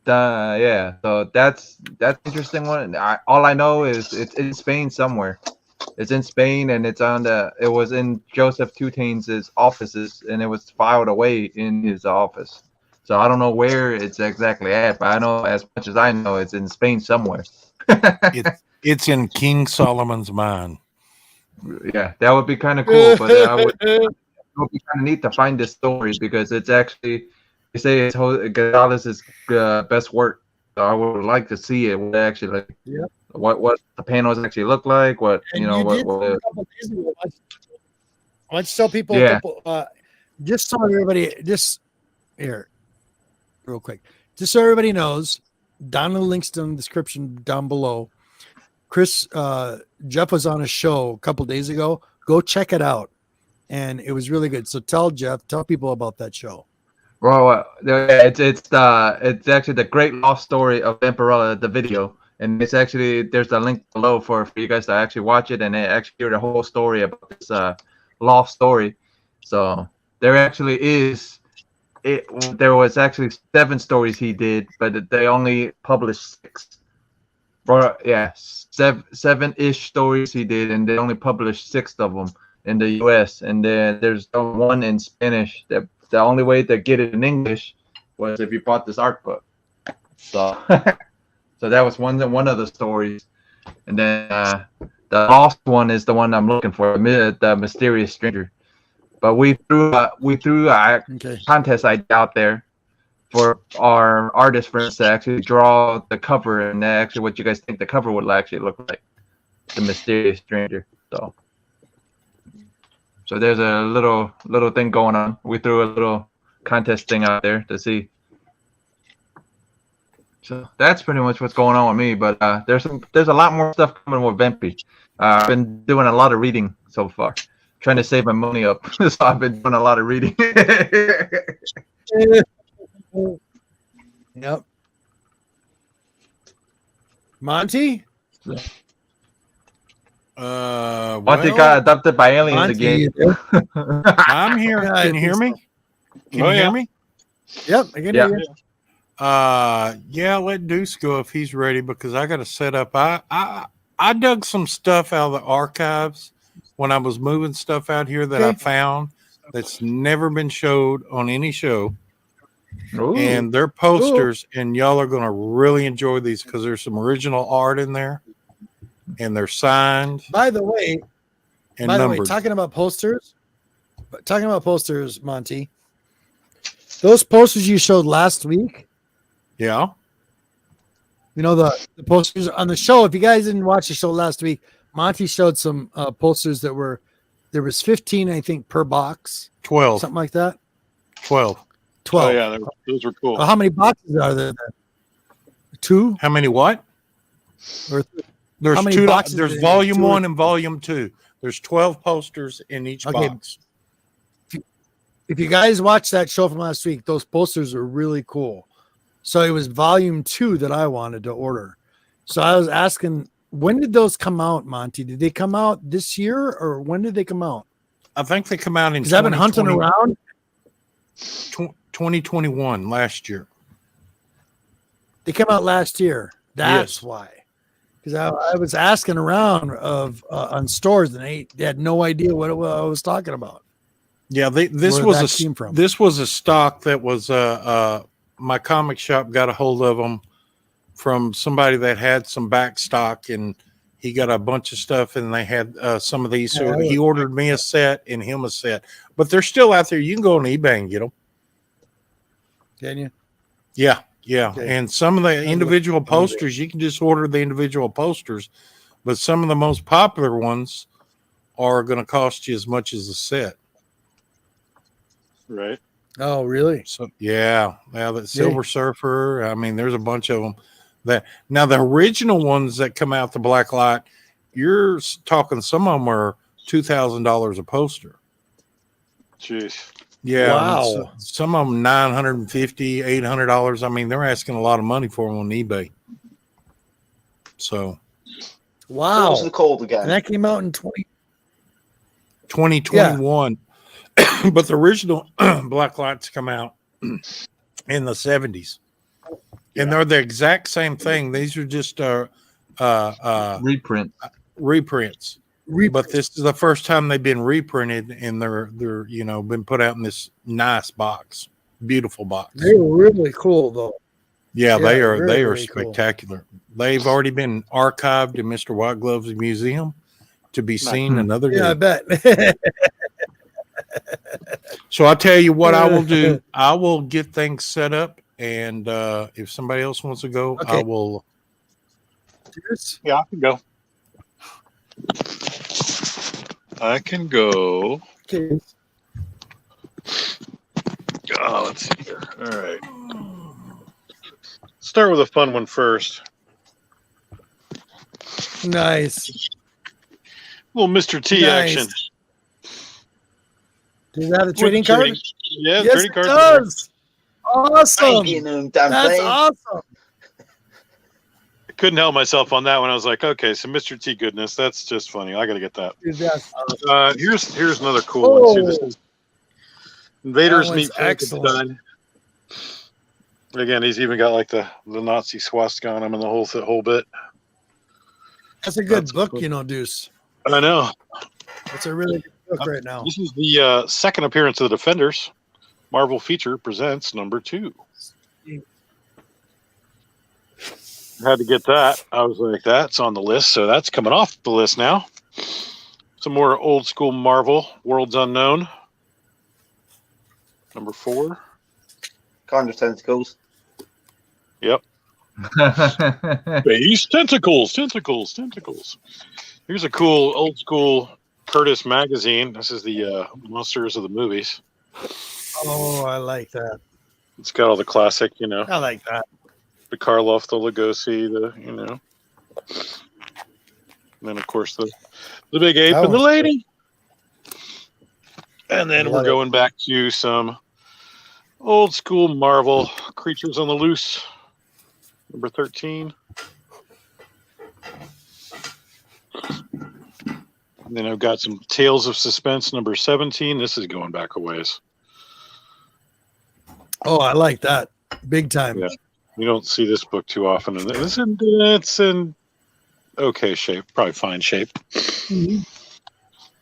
So that's interesting one. All I know is it's in Spain somewhere. It's in Spain, and it was in Joseph Tutaine's offices, and it was filed away in his office. So I don't know where it's exactly at, but I know, as much as I know, it's in Spain somewhere. It's in King Solomon's mind. Yeah, that would be kind of cool, but it would be kind of neat to find this story, because it's actually, they say it's Gonzalez's best work. So I would like to see it. What actually, like, what the panels actually look like. What And you know, did what a couple days ago. Why don't you tell people? Yeah. A couple, just so everybody, just here, real quick, just so everybody knows. Down the links in the description down below. Jeff was on a show a couple days ago. Go check it out, and it was really good. So tell people about that show. Well, it's actually the Great Lost Story of Vampirella, the video, and it's actually, there's a link below for you guys to actually watch it and actually hear the whole story about this lost story. So there actually is. There was actually 7 stories he did, but they only published 6. Or yeah, 7-ish stories he did, and they only published 6 of them in the U.S. And then there's one in Spanish. The only way to get it in English was if you bought this art book. So, so that was one of the stories. And then the lost one is the one I'm looking for, the Mysterious Stranger. But we threw a contest idea out there for our artist friends to actually draw the cover, and actually what you guys think the cover would actually look like, the Mysterious Stranger. So there's a little thing going on. We threw a little contest thing out there to see. So that's pretty much what's going on with me. But there's a lot more stuff coming with Vampy. I've been doing a lot of reading so far, trying to save my money up. So I've been doing a lot of reading. Yep. Monty? Monty got adopted by aliens Monty, again. I'm here. Can you hear me? Can you hear me? Yep, I can hear you. Yeah, let Deuce go if he's ready, because I got to set up. I dug some stuff out of the archives when I was moving stuff out here that I found that's never been showed on any show. Ooh. And they're posters, and y'all are going to really enjoy these because there's some original art in there, and they're signed. By the way, numbered. talking about posters, Monty, those posters you showed last week. Yeah. You know, the posters on the show. If you guys didn't watch the show last week, Monty showed some posters that there was 15, I think, per box, 12. something like that. 12. 12. Oh yeah, those were cool. How many boxes are there? Then? 2 How many what? or There's How many 2. boxes There's did it volume have? 2 or 1 and volume 2. There's 12 posters in each Okay. box. If you guys watched that show from last week, those posters were really cool. So it was volume 2 that I wanted to order. So I was asking, when did those come out, Monty? Did they come out this year, or when did they come out? I think they come out in Because I've been hunting around. 2021, last year. They came out last year. That's Yes. why. Because I was asking around on stores, and they had no idea what I was talking about. Yeah, this Where was that came from. this was a stock that was my comic shop got a hold of them from somebody that had some back stock, and he got a bunch of stuff, and they had some of these. So he ordered me a set and him a set, but they're still out there. You can go on eBay and get them. Can you? Yeah. Yeah. Okay. And some of the individual posters, you can just order the individual posters, but some of the most popular ones are going to cost you as much as a set. Right. Oh, really? So yeah, that Silver Surfer. I mean, there's a bunch of them. That now the original ones that come out the black light, you're talking. Some of them are $2,000 a poster. Jeez. Yeah, Wow. some of them $950, $800. I mean, they're asking a lot of money for them on eBay. So Wow. What was the called And again? that came out in 2021, but the original black lights come out in the 70s, and they're the exact same thing. These are just Reprint. reprints. But this is the first time they've been reprinted, and they're been put out in this nice box, beautiful box. They were really cool, though. Yeah, they are. very, They are very cool. spectacular. They've already been archived in Mr. Whiteglove's museum to be seen another day. Yeah, I bet. So I'll tell you what I will do. I will get things set up, and if somebody else wants to go, Okay. I will. Cheers. Yeah, I can go. I can go. Okay. Oh, let's see here. All right. Start with a fun one first. Nice. Little Mr. T Nice. action. Does that have a trading card? Yeah, Yes, trading it card. does. Awesome. Ain't no damn That's thing. awesome. I couldn't help myself on that one. I was like, okay, so Mr. T goodness. That's just funny. I got to get that. Dude, that's awesome. Here's another cool one. See, this is Invaders That Meet one's excellent. Frankenstein. Again, he's even got like the Nazi swastika on him and the whole bit. That's a good That's book, cool. Deuce. I know. It's a really good book right now. This is the second appearance of the Defenders. Marvel Feature presents number 2. Had to get that. I was like, that's on the list, so that's coming off the list now. Some more old school Marvel, Worlds Unknown. Number 4. Kind of tentacles. Yep. Base tentacles. Here's a cool old school Curtis magazine. This is the monsters of the movies. Oh, I like that. It's got all the classic, I like that. the Karloff, the Lugosi, and then of course the big ape That and the one's lady. And then Love we're it. going back to some old school Marvel Creatures on the Loose, number 13. And then I've got some Tales of Suspense, number 17. This is going back a ways. Oh, I like that. Big time. Yeah. You don't see this book too often. And it's in okay shape, probably fine shape. Mhm.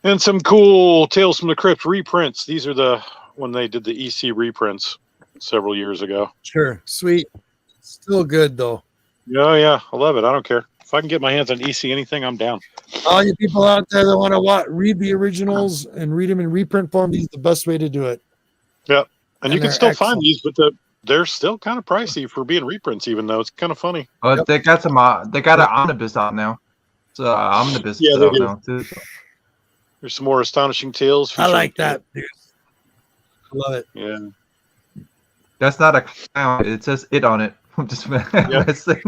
And some cool Tales from the Crypt reprints. These are when they did the EC reprints several years ago. Sure. Sweet. Still good, though. Oh, yeah. I love it. I don't care. If I can get my hands on EC anything, I'm down. All you people out there that want to read the originals and read them in reprint form, these are the best way to do it. Yeah. And you And can they're still excellent. find these, but they're still kind of pricey for being reprints, even though it's kind of funny. But Yep. they got some. They got an omnibus out now. So omnibus Yeah, is they out do. now too. So. There's some more Astonishing Tales. I like that, dude. Love it. Yeah. That's not a clown. It says it on it. I'm just messing.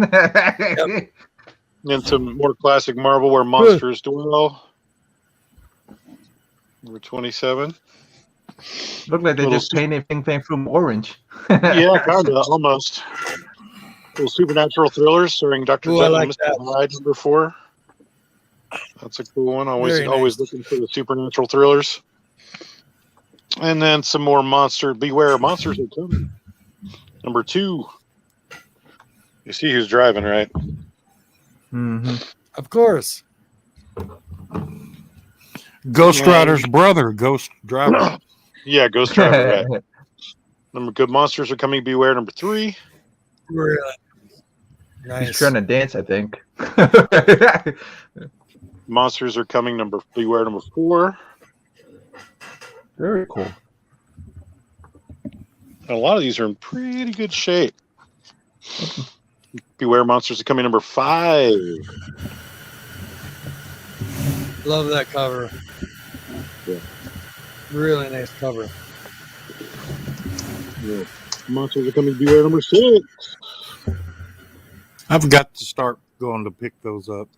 And some more classic Marvel Where Monsters Dwell. Number 27. Look like they Little just painted Ping Pang from orange. Yeah, kind of, almost. Little supernatural thrillers starring Dr. Ooh, I Jekyll like and Mr. that. Hyde, number 4. That's a cool one. Always Very always nice. looking for the supernatural thrillers. And then some more Beware Monsters Are Coming. Number 2. You see who's driving, right? Mm-hmm. Of course. Ghost Rider's brother, Ghost Driver. Yeah, Ghost Driver, right. Number Good Monsters Are Coming. Beware, number 3. Really He's nice. trying to dance, I think. Monsters Are Coming. Beware, number 4. Very cool. And a lot of these are in pretty good shape. Beware Monsters Are Coming, number 5. Love that cover. Yeah. Really nice cover. Yeah. Monsters Are Coming. Beware, number 6. I've got to start going to pick those up.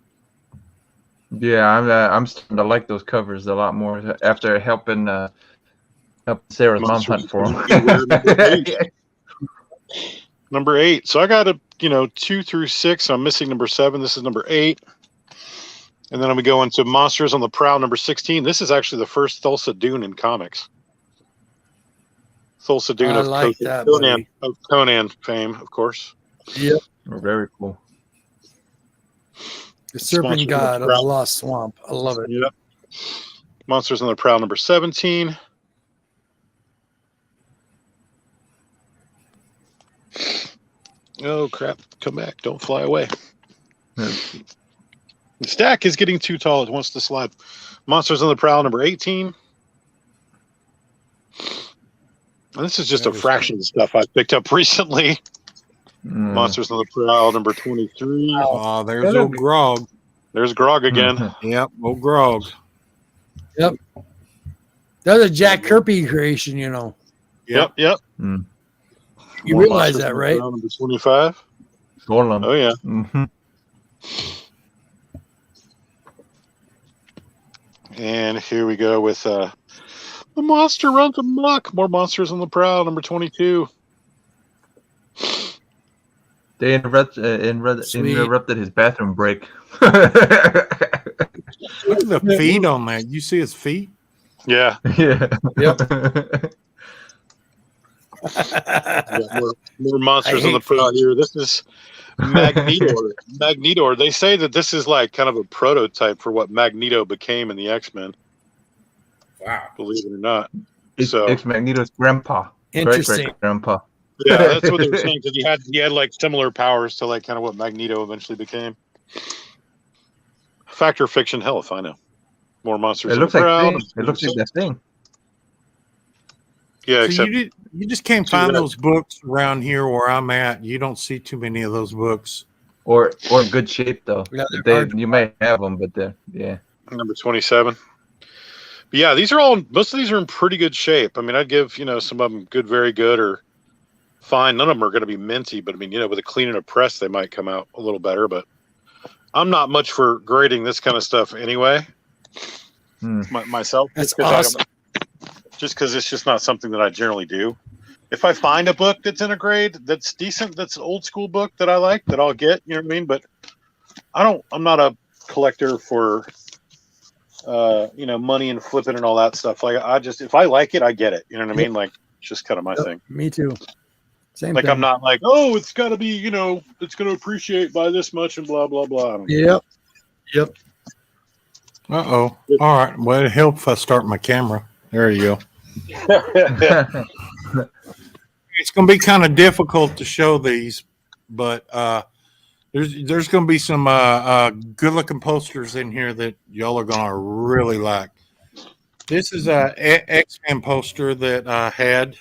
Yeah, I'm starting to like those covers a lot more after helping Sarah's mom hunt for them. Beware, number 8. Number 8. So I got 2 through 6. I'm missing number 7. This is number 8. And then I'm going to go into Monsters on the Prowl, number 16. This is actually the first Thulsa Dune in comics. Thulsa Dune I like that, buddy. of Conan fame, of course. Yep. Very cool. The Serpent Sponsored God of by the Lost Swamp. I love it. Yep. Monsters on the Prowl, number 17. Oh, crap. Come back. Don't fly away. The stack is getting too tall. It wants to slide. Monsters on the Prowl, number 18. And this is just a fraction of the stuff I picked up recently. Monsters on the Prowl, number 23. Oh, there's old Grog. There's Grog again. Yep, old Grog. Yep. That's a Jack Kirby creation, you know. Yep. Mm. You More realize Monsters that, on the right? Prowl, number 25. Golem. Oh, yeah. Mm-hmm. And here we go with The Monster Runs Amok. More Monsters on the Prowl, number 22. They interrupted his bathroom break. Look at the feet on that. You see his feet? Yeah. Yeah. Yep. More Monsters on the Prowl here. This is Magneto. Magneto. They say that this is like kind of a prototype for what Magneto became in the X-Men. Wow. Believe it or not. It's Magneto's grandpa. Interesting. Great grandpa. Yeah, that's what they were saying, because he had like similar powers to like kind of what Magneto eventually became. Fact or fiction? Hell if I know. More Monsters It on looks the like Prowl. Thing. It looks like that thing. Yeah, So except you just can't find those books around here where I'm at. You don't see too many of those books. Or good shape though. Yeah, You may have them, but yeah. number 27. But yeah, most of these are in pretty good shape. I mean, I'd give, some of them good, very good, or fine. None of them are going to be minty, but I mean, with a clean and a press, they might come out a little better, but I'm not much for grading this kind of stuff anyway. Myself. That's awesome. Just because it's just not something that I generally do. If I find a book that's in a grade that's decent, that's an old school book that I like, that I'll get, you know what I mean? But I'm not a collector for, money and flipping and all that stuff. Like if I like it, I get it. You know what I mean? Like, it's just kind of my thing. Me too. Same Like, thing. I'm not like, oh, it's got to be, it's going to appreciate by this much and blah, blah, blah. Yep. Uh-oh. All right. Well, it helps if I start my camera. There you go. It's going to be kind of difficult to show these, but there's going to be some good-looking posters in here that y'all are going to really like. This is a X-Men poster that I had,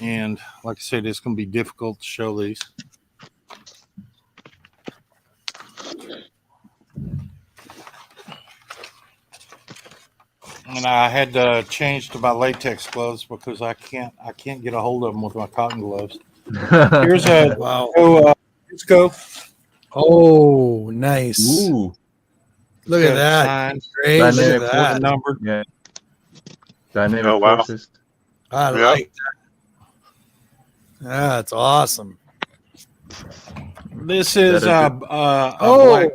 and like I said, it's going to be difficult to show these. And I had to change to my latex gloves because I can't get a hold of them with my cotton gloves. Here's a Wow. let's go. Oh, nice. Ooh. Look at that. Signed, Great. Look at Dynamic that. numbered. Yeah. Dynamic Oh, wow. forces. I Yeah. like that. That's awesome. This is That a Oh.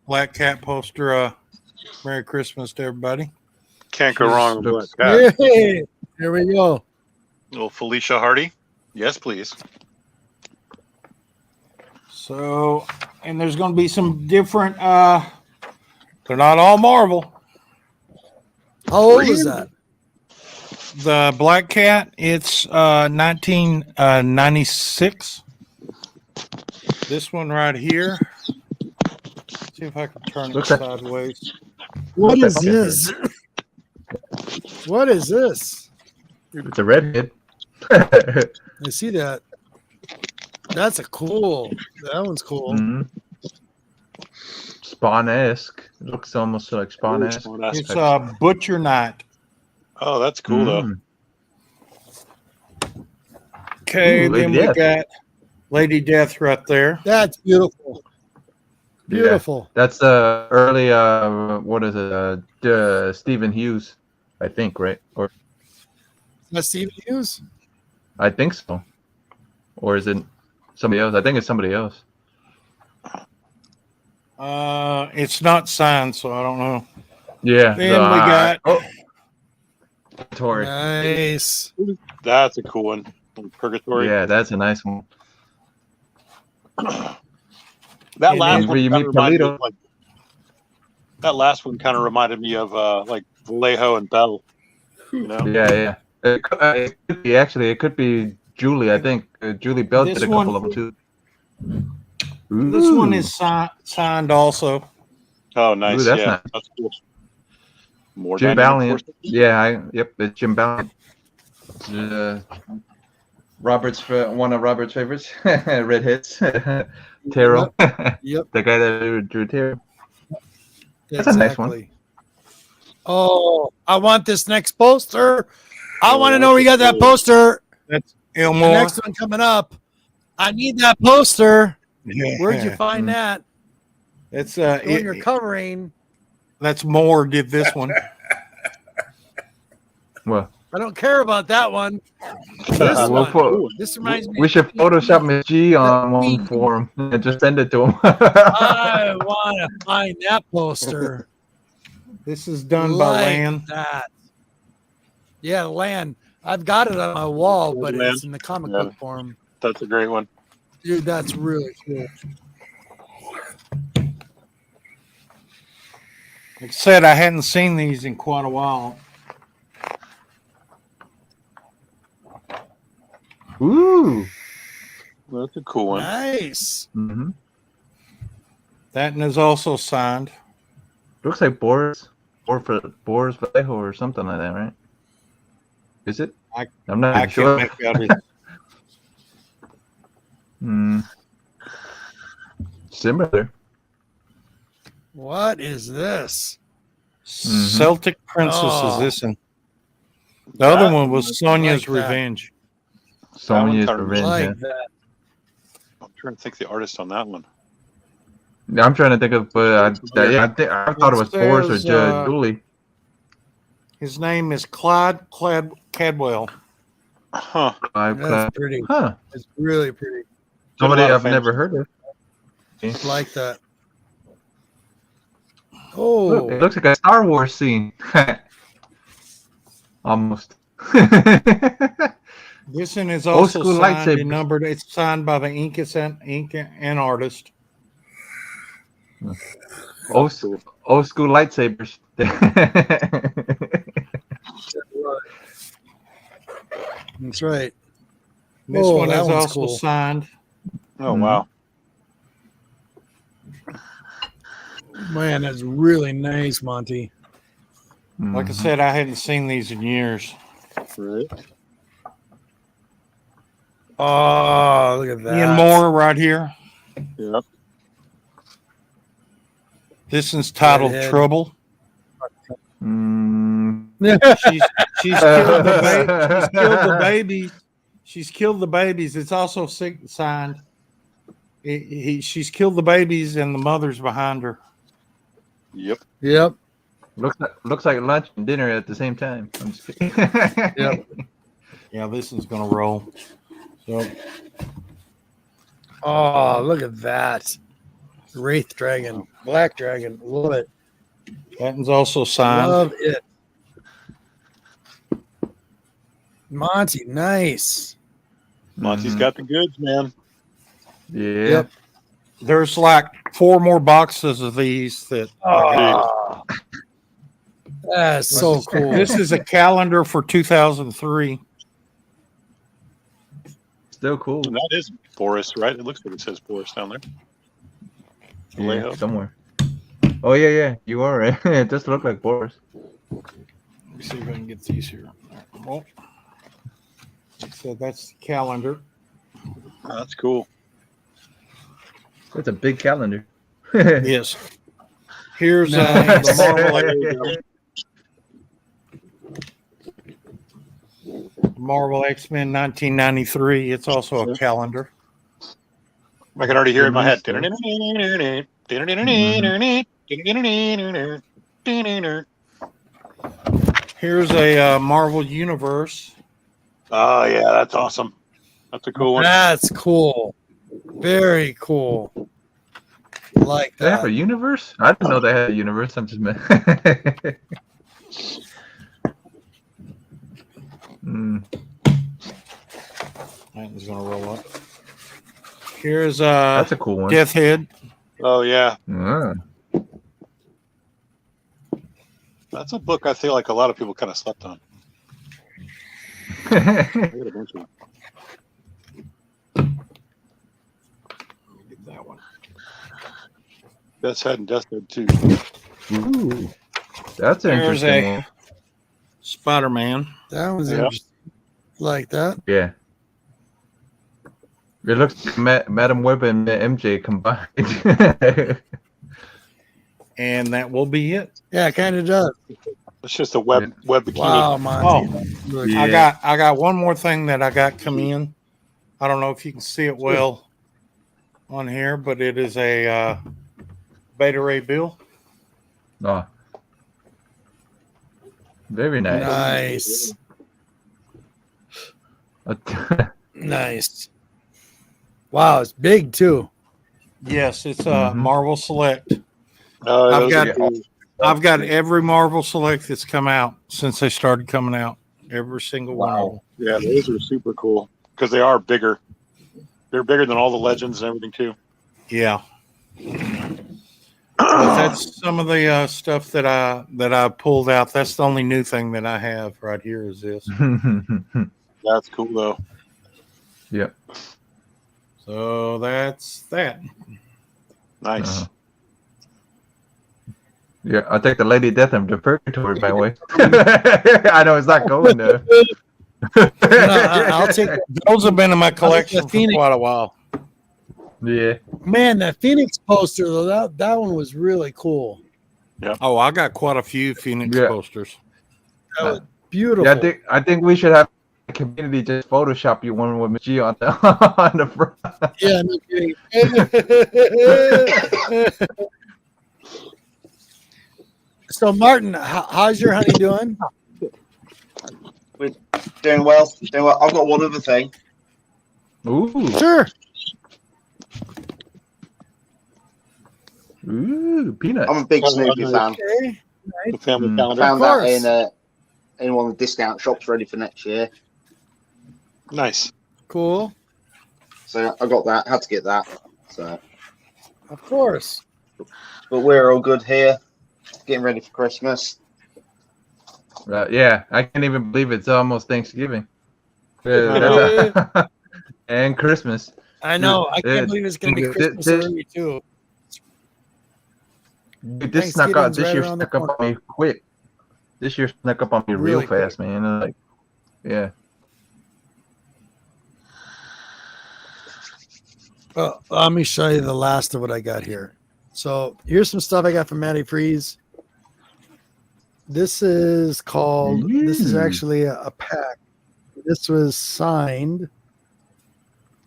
black cat poster. Merry Christmas to everybody. Can't go Jeez, wrong with looks- Black Cat. Hey, here we go. Little Felicia Hardy. Yes, please. So, and there's going to be some different. They're not all Marvel. How old is that? The Black Cat, it's 1996. This one right here. See if I can turn it Looks like- sideways. What is Okay. this? What is this? It's a redhead. I see that. That's a cool. That one's cool. Mhm. Spawn-esque. It looks almost like Spawn-esque. It's Butcher Knight. Oh, that's cool though. Mm. Okay, Ooh, then Lady we Death. got Lady Death right there. That's beautiful. Beautiful. That's the early what is it? Stephen Hughes, I think, right? Or That's Stephen Hughes. I think so. Or is it somebody else? I think it's somebody else. It's not signed, so I don't know. Yeah. Then we got Tori. Nice. That's a cool one. Purgatory. Yeah, that's a nice one. That And last then one you kinda meet reminded me Polito. of, like, that last one kind of reminded me of like Vallejo and Bell. You know? Yeah. It could be actually. It could be Julie. I think Julie Bell This did a couple one- of them too. This one Ooh. is signed also. Oh, nice. Ooh, that's yeah, nice. that's cool. More Jim dynamic Valiant. forces. Yeah, yep, it's Jim Valiant. Robert's one of Robert's favorites. Redheads. Taro. Yep. The guy that drew Taro. That's a nice one. Exactly. Oh, I want this next poster. I Oh, want to know where you got that cool. poster. That's The Elmore. next one coming up. I need that poster. Where'd you find Mm. that? It's The one you're covering. that's Moore did this one. Well, I don't care about that one. This we'll one. This reminds me. we should Photoshop Miss G on That one mean- for him and just send it to him. I want to find that poster. This is done by Like Land. that. Yeah, Land. I've got it on my wall, but Land. it's in the comic Yeah. book form. That's a great one. Dude, that's really cool. Like I said, I hadn't seen these in quite a while. Ooh. That's a cool one. Nice. Mm-hmm. That one is also signed. Looks like Boris Vallejo or something like that, right? Is it? I'm not I sure. can't make out his Similar. What is this? Celtic Princess Oh. is this one. The other That one was Sonia's like that. Revenge. Sonia's kinda Revenge. Like Yeah. that. I'm trying to think the artist on that one. Yeah, I'm trying to think of, but I thought it was Boris or says, Julie. His name is Clyde Cadwell. Huh. That's pretty. Huh. It's really pretty. Somebody lot of I've fans. never heard of. Like that. Look, Oh, it looks like a Star Wars scene. Almost. This one is Old also school signed lightsabers. and numbered. It's signed by the ink and artist. old school lightsabers. that's right. This Oh, one that is one's also cool. signed. Oh, Mhm. wow. Man, that's really nice, Monty. Like I Mhm. said, I hadn't seen these in years. Right. Oh, look at that. Ian Moore right here. Yep. This one's titled Redhead. Trouble. Mm, She's killed the she's killed the babies. She's killed the babies. It's also signed. She's killed the babies and the mother's behind her. Yep. Yep. Looks like lunch and dinner at the same time. I'm just kidding. Yep. Yeah, this is gonna roll. So Oh, look at that. Wraith Dragon. Black Dragon. Love it. that one's also signed. Love it. Monty, nice. Monty's got the goods, man. Yeah. Yep. There's like 4 more boxes of these that Oh, that's so cool. This is a calendar for 2003. Still cool. And that is Boris, right? It looks like it says Boris down there. Yeah, Vallejo. somewhere. Oh yeah. You are right. It does look like Boris. Let me see if I can get these here. Well, so that's the calendar. Oh, that's cool. That's a big calendar. Yes. Here's Nice. the Marvel X-Men 1993. It's also a calendar. I can already hear it in my head. Here's a Marvel Universe. Oh yeah, that's awesome. That's a cool one. That's cool. Very cool. Like They have that. a universe? I didn't know they had a universe. I'm just That one's gonna roll up. Here's That's a cool one. Death Head. Oh yeah, Ah. that's a book I feel like a lot of people kind of slept on. I got a bunch of them. Get that one. Death's Head and Death's Head too. Ooh. That's an There's interesting a one. Spider-Man. That was Yeah. interesting. Like that. Yeah. It looks like Madam Web and MJ combined. And that will be it. Yeah, it kind of does. It's just a web bikini. Wow, Monty. Look, Yeah. I got one more thing that I got come in. I don't know if you can see it well on here, but it is a Beta Ray Bill. Oh. Very nice. Nice. Nice. Wow, it's big too. Yes, it's a Marvel Select. Those I've got are cool. I've got every Marvel Select that's come out since they started coming out. Every single one of them. Yeah, those are super cool because they are bigger. They're bigger than all the legends and everything too. Yeah. But that's some of the stuff that I pulled out. That's the only new thing that I have right here is this. That's cool though. Yep. So that's that. Nice. Uh-huh. Yeah, I'll take the Lady Death and the Purgatory, by the way. I know it's not going there. I'll take. Those have been in my collection for Phoenix. quite a while. Yeah. Man, that Phoenix poster though, that one was really cool. Oh, I got quite a few Phoenix Yeah. posters. That was beautiful. Yeah, I think we should have the community just Photoshop you one with G on the on the front. Yeah, no kidding. So, Martin, how's your honey doing? Doing well. Doing well. I've got one other thing. Ooh. Sure. Ooh, peanut. I'm a big Snoopy fan. Okay. The family calendar. Found Of that course. in one of the discount shops ready for next year. Nice. Cool. So I got that. Had to get that. So, Of course. but we're all good here, getting ready for Christmas. Yeah, I can't even believe it's almost Thanksgiving. And Christmas. I know. I can't It- believe it's going to be it- Christmas it- early, too. Dude, this snuck up. Thanksgiving's This right year around the snuck up on me quick. This year snuck up on me real Really quick. fast, man. Like, yeah. Well, let me show you the last of what I got here. So here's some stuff I got from Matty Freeze. This is called. This is Ooh. actually a pack. This was signed.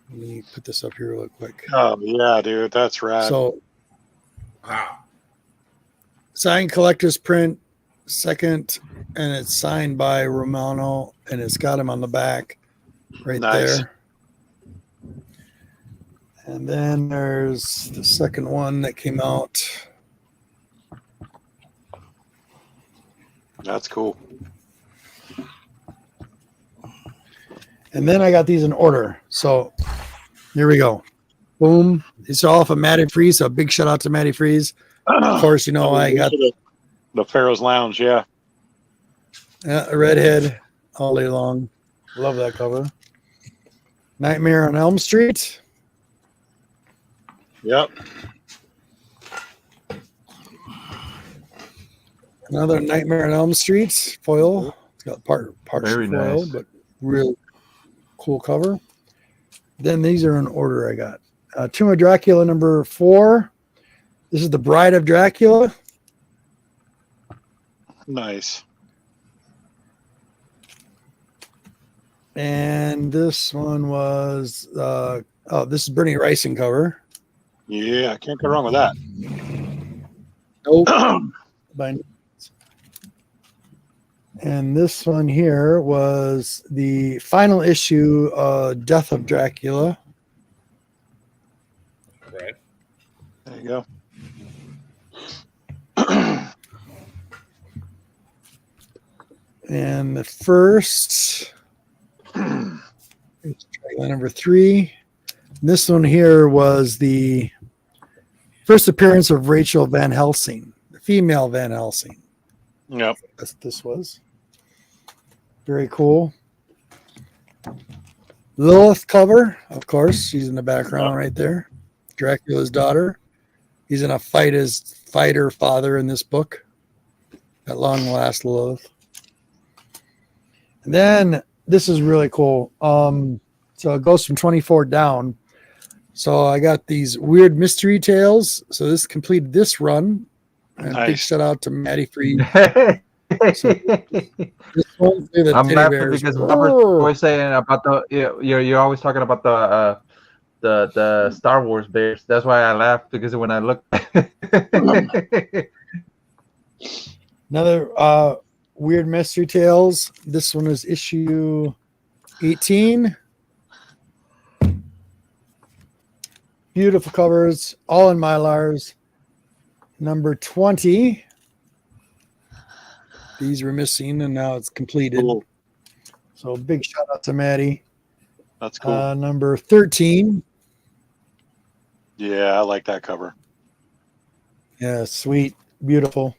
Let me put this up here real quick. Oh yeah, dude, that's rad. So, Wow. signed collector's print, second, and it's signed by Romano, and it's got him on the back right Nice. there. And then there's the second one that came out. That's cool. And then I got these in order. So here we go. Boom. It's all from Matty Freeze. So big shout out to Matty Freeze. Of course, you know, I got the Pharaoh's Lounge. Yeah. a redhead all day long. Love that cover. Nightmare on Elm Street. Yep. Another Nightmare on Elm Street foil. It's got part Very foil, nice. but real cool cover. Then these are in order. I got Tomb of Dracula number 4. This is the Bride of Dracula. Nice. And this one was this is Bernie Ricing cover. Yeah, I can't go wrong with that. Nope. By no means. And this one here was the final issue, Death of Dracula. Right. There you go. And the first is Dracula number 3. This one here was the first appearance of Rachel Van Helsing, the female Van Helsing. Yep. That's what this was. Very cool. Lilith cover, of course. She's in the background right there. Dracula's daughter. He's in a fighter father in this book. At long last, Lilith. And then this is really cool. So it goes from 24 down. So I got these weird mystery tales. So this completed this run. And big Nice. shout out to Maddie Freed. I'm This one's the teddy laughing bears. because Robert's always saying about the you're always talking about the Star Wars bears. That's why I laughed, because when I looked. Another weird mystery tales. This one is issue 18. Beautiful covers, all in Mylars. Number 20. These were missing, and now it's completed. Cool. So big shout out to Maddie. That's cool. Number 13. Yeah, I like that cover. Yeah, sweet, beautiful.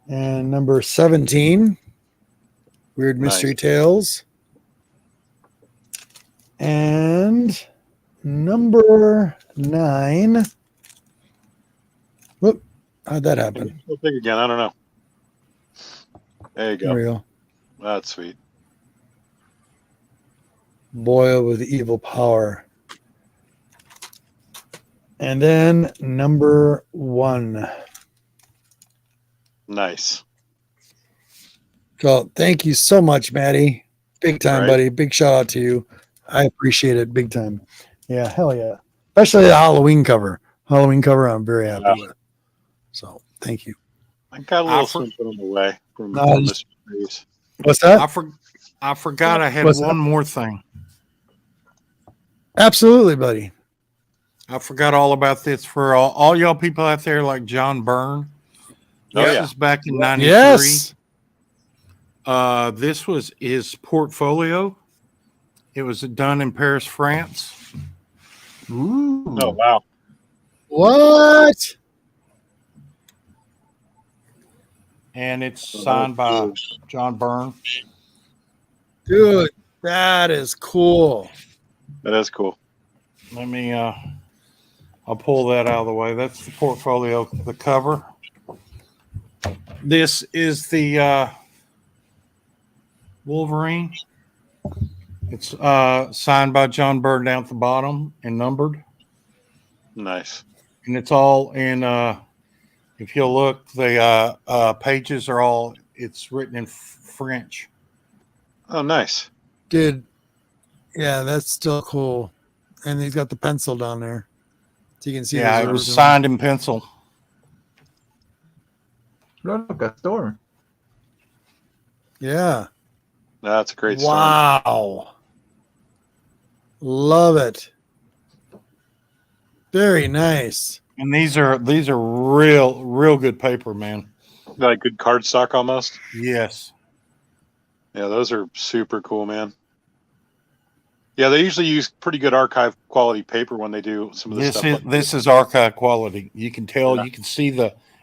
And number 17. Weird Mystery Nice. Tales. And number 9. Whoop, how'd that happen? So big again. I don't know. There you There we go. go. That's sweet. Boil with evil power. And then number 1. Nice. So thank you so much, Maddie. Big time, Right. buddy. Big shout out to you. I appreciate it big time. Yeah, hell yeah. Especially the Halloween cover. I'm very happy Yeah. with. So thank you. I got a little for- something on the way from No, Mr. Freeze. What's that? I forgot I had What's that? one more thing. Absolutely, buddy. I forgot all about this for all y'all people out there like John Byrne. Oh, This yeah. was back in '93. Yes. This was his portfolio. It was done in Paris, France. Ooh. Oh, wow. What? And it's signed by John Byrne. Dude, that is cool. That is cool. Let me I'll pull that out of the way. That's the portfolio, the cover. This is the Wolverine. It's signed by John Byrne down at the bottom and numbered. Nice. And it's all in If you'll look, the pages are all, it's written in French. Oh, nice. Dude, yeah, that's still cool. And he's got the pencil down there. So you can see Yeah, his it was original. signed in pencil. Look, a storm. Yeah. That's a great story. Wow. Love it. Very nice. And these are real good paper, man. Like good cardstock almost. Yes. Yeah, those are super cool, man. Yeah, they usually use pretty good archive quality paper when they do some of this stuff. This is archive quality. You can tell, Yeah. you can see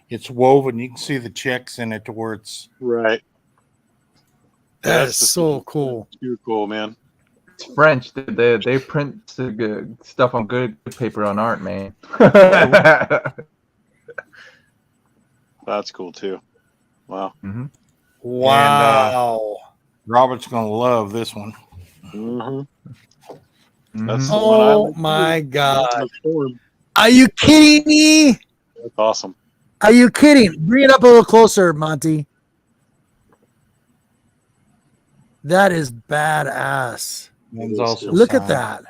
it's woven. You can see the checks in it to where it's Right. That That's is so cool. Too cool, man. It's French. They print good stuff on good paper on art, man. That's cool too. Wow. Mm-hmm. Wow. Robert's gonna love this one. Mm-hmm. Mm-hmm. That's the one I Oh like my too. God. Storm. Are you kidding me? That's awesome. Are you kidding? Bring it up a little closer, Monty. That is badass. Mine's also Look at signed. that.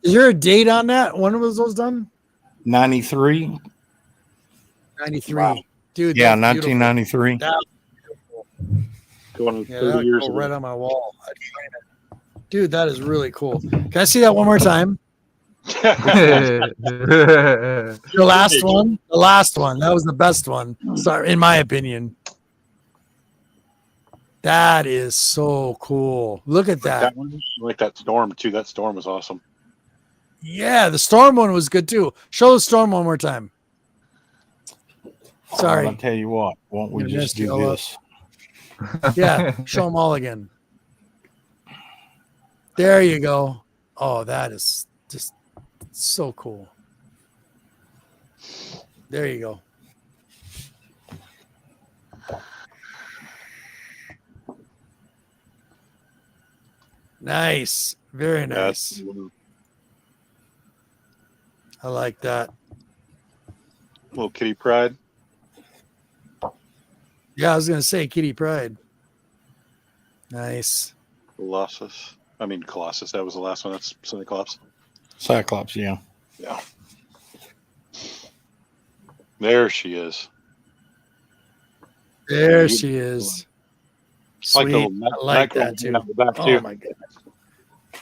Is there a date on that? When was those done? 93. 93. Wow. Dude, Yeah, that's beautiful. 1993. Going on Yeah, 30 that'd years go ago. right on my wall. I'd frame it. Dude, that is really cool. Can I see that one more time? The last one? The last one. That was the best one. Sorry, in my opinion. That is so cool. Look at that. That one, I like that storm too. That storm was awesome. Yeah, the storm one was good too. Show the storm one more time. Sorry. I'll tell you what. Won't we You just messed do it all up. this? Yeah, show them all again. There you go. Oh, that is just so cool. There you go. Nice. Very nice. I like that. Little Kitty Pride. Yeah, I was going to say Kitty Pride. Nice. Colossus. I mean, Colossus. That was the last one. That's Cyclops. Cyclops, yeah. Yeah. There she is. There she is. I like the Sweet. little I like Nightcrawler that too. on the back, Oh too. my goodness.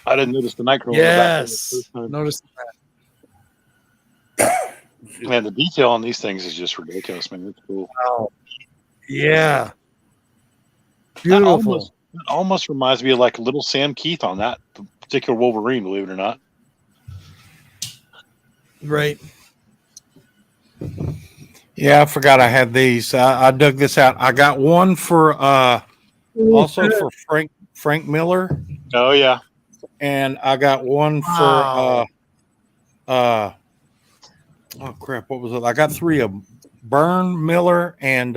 I didn't notice the Nightcrawler Yes. on the back. The first Notice time. Man, the detail on these things is just ridiculous, man. It's cool. Wow. Yeah. That Beautiful. almost reminds me of like little Sam Keith on that particular Wolverine, believe it or not. Right. Yeah, I forgot I had these. I dug this out. I got one for also for Frank Miller, Oh, yeah. and I got one Wow. for oh crap, what was it? I got three of them. Byrne, Miller, and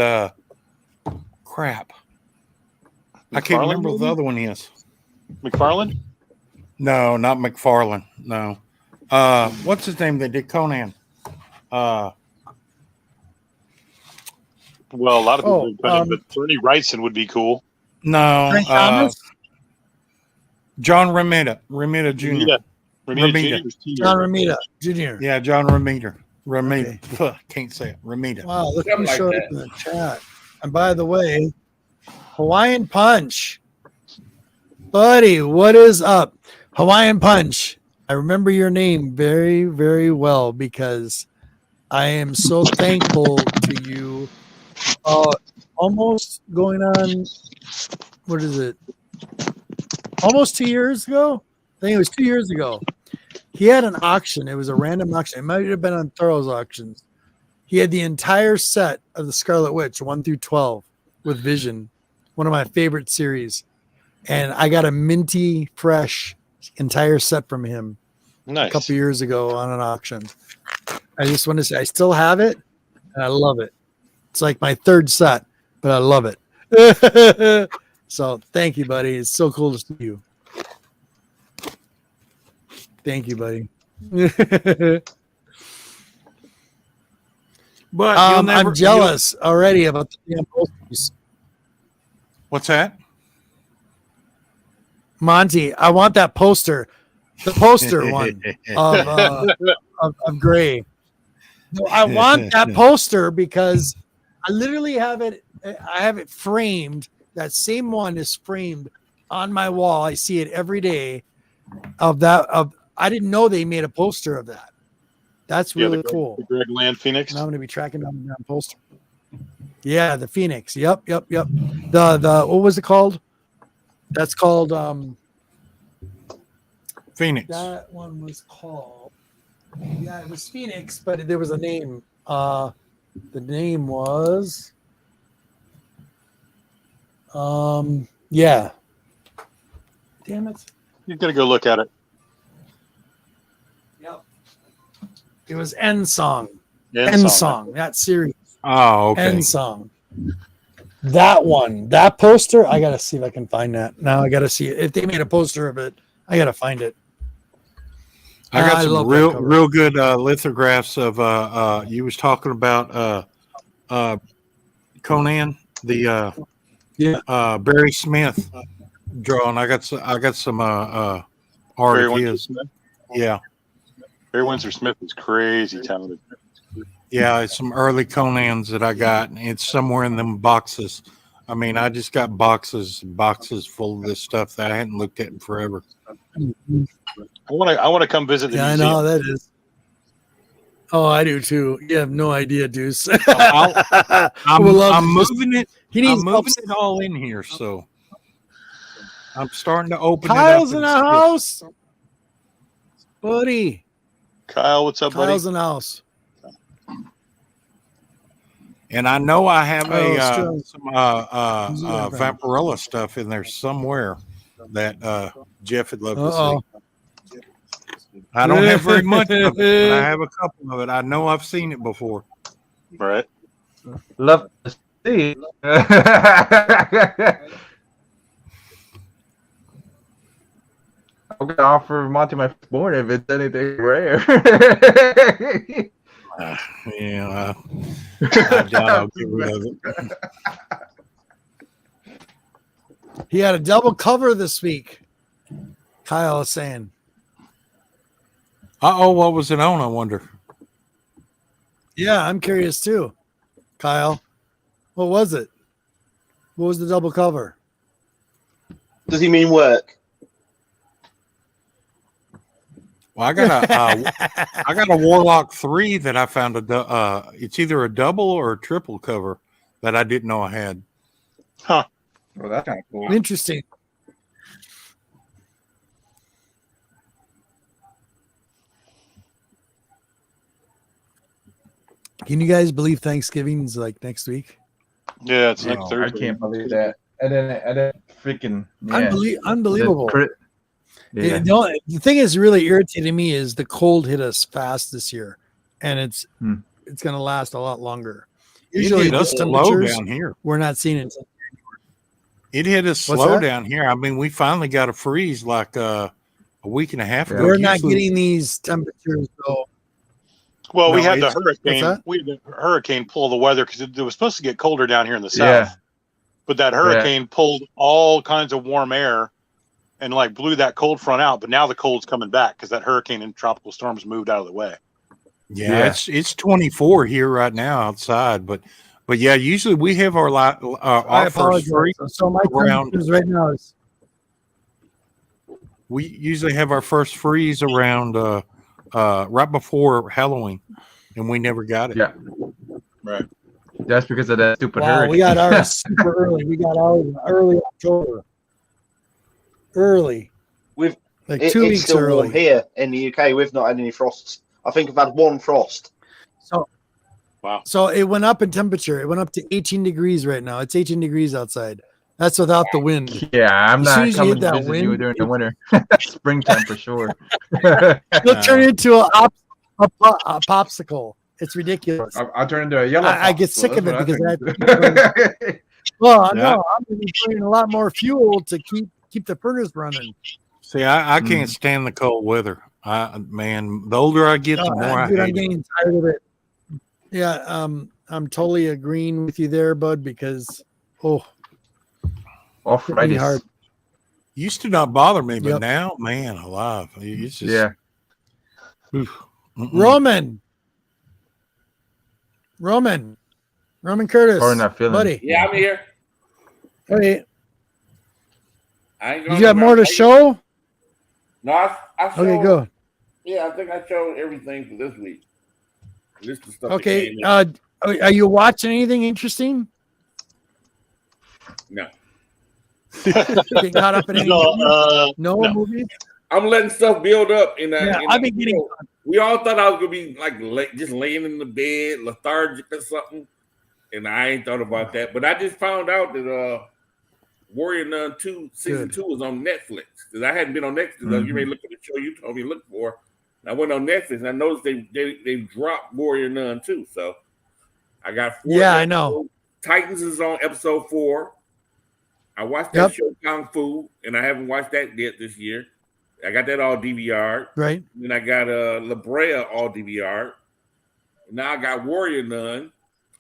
crap. I can't McFarlane, remember what the maybe? other one is. McFarlane? No, not McFarlane. No. What's his name? They did Conan. Well, a lot of people Oh, did, but Bernie Wrightson would be cool. No. Frank Thomas? John Romita Jr. Ramita Jr. John Romita Jr. Yeah, John Romita. Can't say it. Romita. Wow, look Something who like showed that. up in the chat. And by the way, Hawaiian Punch. Buddy, what is up? Hawaiian Punch. I remember your name very, very well because I am so thankful to you. Almost going on, what is it? Almost 2 years ago? I think it was 2 years ago. He had an auction. It was a random auction. It might have been on Thoreau's auctions. He had the entire set of the Scarlet Witch, 1 through 12, with Vision, one of my favorite series. And I got a minty, fresh entire set from him a Nice. couple years ago on an auction. I just want to say I still have it, and I love it. It's like my third set, but I love it. So thank you, buddy. It's so cool to see you. Thank you, buddy. But I'm jealous already about the damn posters. What's that? Monty, I want that poster. The poster one of Gray. No, I want that poster because I literally have it. I have it framed. That same one is framed on my wall. I see it every day. I didn't know they made a poster of that. That's really cool. The Greg Land Phoenix. And I'm going to be tracking down the poster. Yeah, the Phoenix. Yep. The what was it called? That's called Phoenix. That one was called. Yeah, it was Phoenix, but there was a name. The name was. Yeah. Damn it. You're gonna go look at it. Yep. It was End Song. End Song. That series. Oh, okay. End Song. That one. That poster. I gotta see if I can find that. Now I gotta see it. If they made a poster of it, I gotta find it. I got some real good lithographs of you was talking about Conan, the Barry Smith drawing. I got some art of his. Yeah. Barry Windsor Smith is crazy talented. Yeah, it's some early Conans that I got, and it's somewhere in them boxes. I mean, I just got boxes full of this stuff that I hadn't looked at in forever. I want to come visit the museum. I know how that is. Oh, I do too. You have no idea, Deuce. I'm moving it. I'm moving it all in here, so I'm starting to open Kyle's it up. in the house, buddy. Kyle, what's up, buddy? Kyle's in the house. And I know I have some Vampirella stuff in there somewhere that Jeff would love to see. I don't have very much of it, but I have a couple of it. I know I've seen it before. Right. Love to see. I'm gonna offer Monty my firstborn if it's anything rare. Yeah, I'll get rid of it. He had a double cover this week. Kyle is saying. What was it on? I wonder. Yeah, I'm curious too. Kyle, what was it? What was the double cover? Does he mean work? Well, I got a Warlock 3 that I found it's either a double or a triple cover that I didn't know I had. Huh. Well, that's kind of cool. Interesting. Can you guys believe Thanksgiving's like next week? Yeah, it's next Thursday. I can't believe that. And then freaking unbelievable. Yeah. The thing that's really irritating me is the cold hit us fast this year, and it's going to last a lot longer. Usually, it hit us slow down here. We're not seeing it. It hit us slow down here. I mean, we finally got a freeze like a week and a half ago. We're not getting these temperatures though. Well, we had the hurricane. We had the hurricane pull the weather because it was supposed to get colder down here in the south. But that hurricane pulled all kinds of warm air and like blew that cold front out. But now the cold's coming back because that hurricane and tropical storms moved out of the way. Yeah, it's 24 here right now outside, but yeah, usually we have our first freeze. So my temperatures right now is. We usually have our first freeze around right before Halloween, and we never got it. Yeah, right. That's because of that stupid hurricane. We got ours super early. We got ours in early October. Early. We've like 2 it's weeks still early. warm here in the UK. We've not had any frosts. I think I've had one frost. So wow. So it went up in temperature. It went up to 18 degrees right now. It's 18 degrees outside. That's without the wind. Yeah, I'm not coming to visit wind, you during the winter. Springtime for sure. It'll turn into a popsicle. It's ridiculous. I'll turn into a yellow. I get sick of it because I well, no, I'm going to be burning a lot more fuel to keep the furnace running. See, I can't stand the cold weather. Man, the older I get, the more I hate I'm getting tired of it. Yeah, I'm totally agreeing with you there, bud, because really Arthritis. hard. Used to not bother me, but Yep. now, man, alive. It's just Yeah. oof. Roman Curtis, Sorry, not feeling. buddy. Yeah, I'm here. Hey, I ain't did going you have more to show? No, I showed. Okay, go. Yeah, I think I showed everything for this week. This is the stuff. Okay, that came in. are you watching anything interesting? No. Getting caught up in any movies? No movies? I'm letting stuff build up in that. Yeah, I've been getting. We all thought I was gonna be like just laying in the bed, lethargic or something, and I ain't thought about that. But I just found out that Warrior Nun 2 season 2 was on Netflix because I hadn't been on Netflix. I was getting ready to look at the show you told me to look for. And I went on Netflix and I noticed they dropped Warrior Nun 2. So I got 4. Yeah, episodes. I know. Titans is on episode 4. I watched that show Kung Fu, and I haven't watched that yet this year. I got that all DVR. Right. Then I got La Brea all DVR. Now I got Warrior Nun.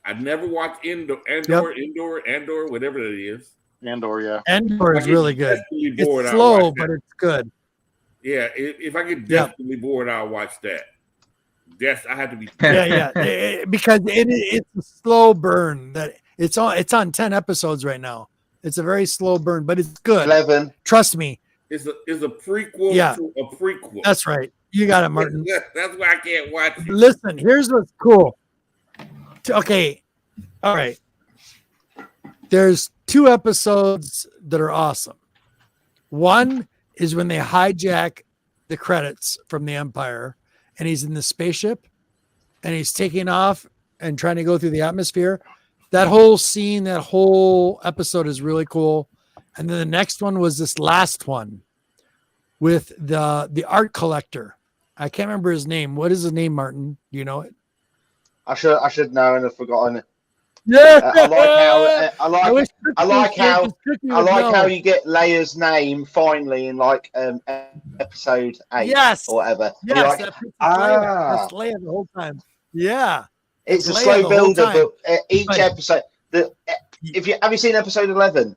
I never watched Andor, whatever it is. Andor, yeah. Andor is really good. It's slow, but it's good. Yeah, if I get desperately bored, I'll watch that. I have to be. Because it's a slow burn. That it's on 10 episodes right now. It's a very slow burn, but it's good. 11. Trust me. It's a prequel to a prequel. That's right. You got it, Martin. That's why I can't watch it. Listen, here's what's cool. Okay. All right. There's 2 episodes that are awesome. One is when they hijack the credits from the Empire and he's in the spaceship and he's taking off and trying to go through the atmosphere. That whole scene, that whole episode is really cool. And then the next one was this last one with the art collector. I can't remember his name. What is his name, Martin? Do you know it? I should know and I've forgotten it. Yeah, I like how you get Leia's name finally in like episode 8 or whatever. Yes, like, that's Leia the whole time. Yeah, it's a slow builder, but each episode. Have you seen episode 11?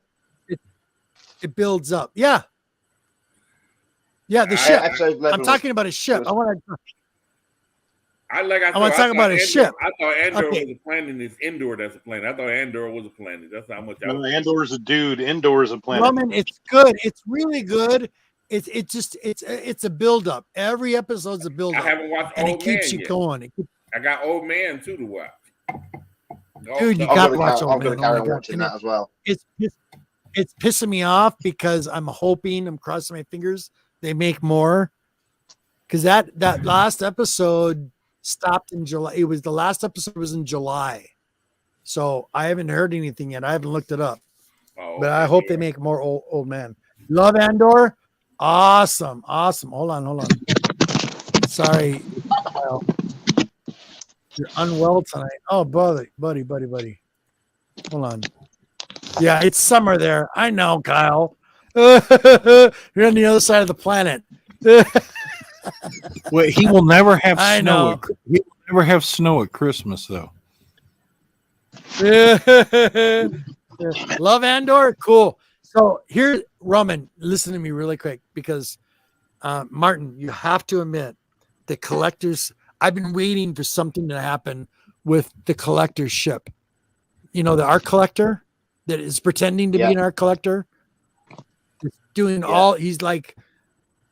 It builds up. Yeah, the ship. Episode 11 I'm talking about a ship. I want to talk about a ship. I thought Andor was a planet. It's Endor that's a planet. I thought Andor was a planet. That's how much. Andor is a dude. Endor is a planet. Roman, it's good. It's really good. It's a build up. Every episode's a build up. I haven't watched and Old it keeps Man you yet. going. I got Old Man too to watch. Dude, you got to watch Old Man. I'm going to carry on watching that as well. It's pissing me off because I'm crossing my fingers they make more. Because that last episode stopped in July. It was the last episode was in July. So I haven't heard anything yet. I haven't looked it up. But I hope they make more old man. Love Andor. Awesome. Hold on. Sorry. Kyle. You're unwell tonight. Oh, buddy. Hold on. Yeah, it's summer there. I know, Kyle. You're on the other side of the planet. Well, he will never have I snow. know. He will never have snow at Christmas, though. Love Andor? Cool. So here, Roman, listen to me really quick because Martin, you have to admit the collectors. I've been waiting for something to happen with the collector's ship. You know, the art collector that is pretending to be an art collector. It's doing he's like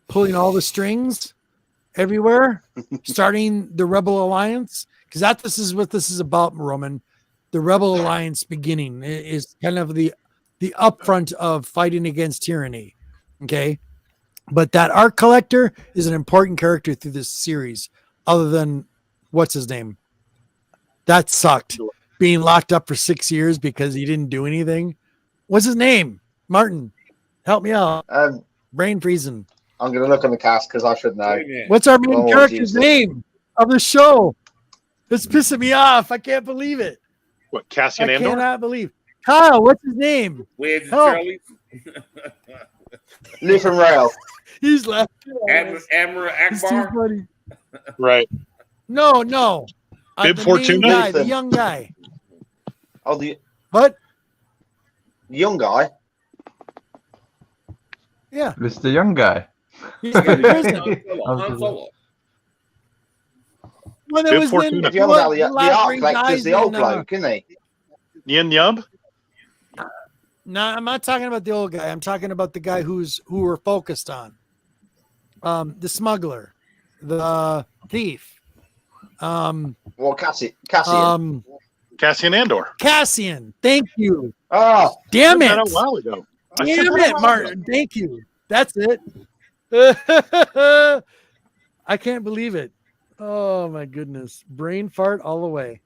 pulling all the strings everywhere, starting the Rebel Alliance. Because this is what this is about, Roman. The Rebel Alliance beginning is kind of the upfront of fighting against tyranny. Okay. But that art collector is an important character through this series, other than what's his name? That sucked. Being locked up for 6 years because he didn't do anything. What's his name? Martin, help me out. Brain freezing. I'm going to look on the cast because I should know. What's our main character's name of the show? It's pissing me off. I can't believe it. What, Cassian Andor? I cannot believe. Kyle, what's his name? Where's Charlie? Live and Rail. He's laughing. Admiral It's too Akbar. funny. Right. No. Bib the Fortuna? main guy, the Nathan. young guy. Oh, the What? young guy. Yeah, It's the young guy. he's in prison. Han Solo. When it Bib was Fortuna. If you're on about the last art ring collector's guys the old in, bloke, isn't he? Yin Yub? No, I'm not talking about the old guy. I'm talking about the guy who we're focused on. The smuggler, the thief. Well, Cassian. Cassian Andor. Cassian. Thank you. Oh, Damn I said it. that a while ago. I said Damn that a it, while Martin. Thank you. That's it. I can't believe it. Oh my goodness. Brain fart all the way.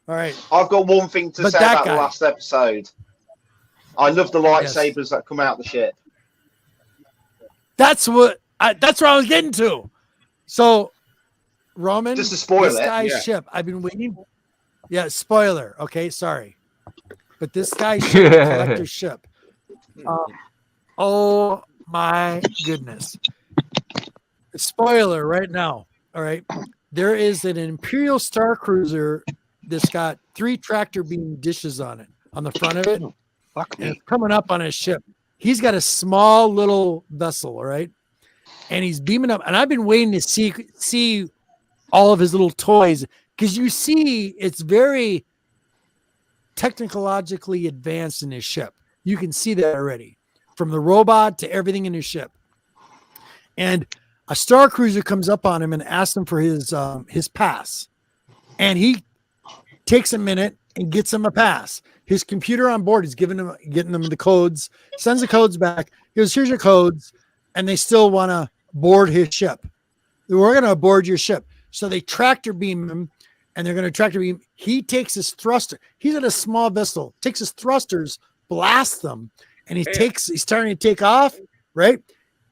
All right. I've got one thing to But say that about guy. the last episode. I love the lightsabers that come out the ship. That's what I was getting to. So, Roman, Just to spoil this it, guy's yeah. ship. I've been waiting. Yeah, spoiler. Okay, sorry. But this guy's ship, the collector's ship. Oh my goodness. Spoiler right now. All right. There is an Imperial Star Cruiser that's got 3 tractor beam dishes on it, on the front of it. Fuck And me. it's coming up on his ship. He's got a small little vessel, all right? And he's beaming up. And I've been waiting to see all of his little toys, because you see it's very technologically advanced in his ship. You can see that already, from the robot to everything in his ship. And a Star Cruiser comes up on him and asks him for his pass. And he takes a minute and gets him a pass. His computer on board is getting them the codes, sends the codes back. He goes, here's your codes. And they still want to board his ship. We're going to board your ship. So they tractor beam him, and they're going to tractor beam. He takes his thruster. He's in a small vessel, takes his thrusters, blasts them, and he's starting to take off, right?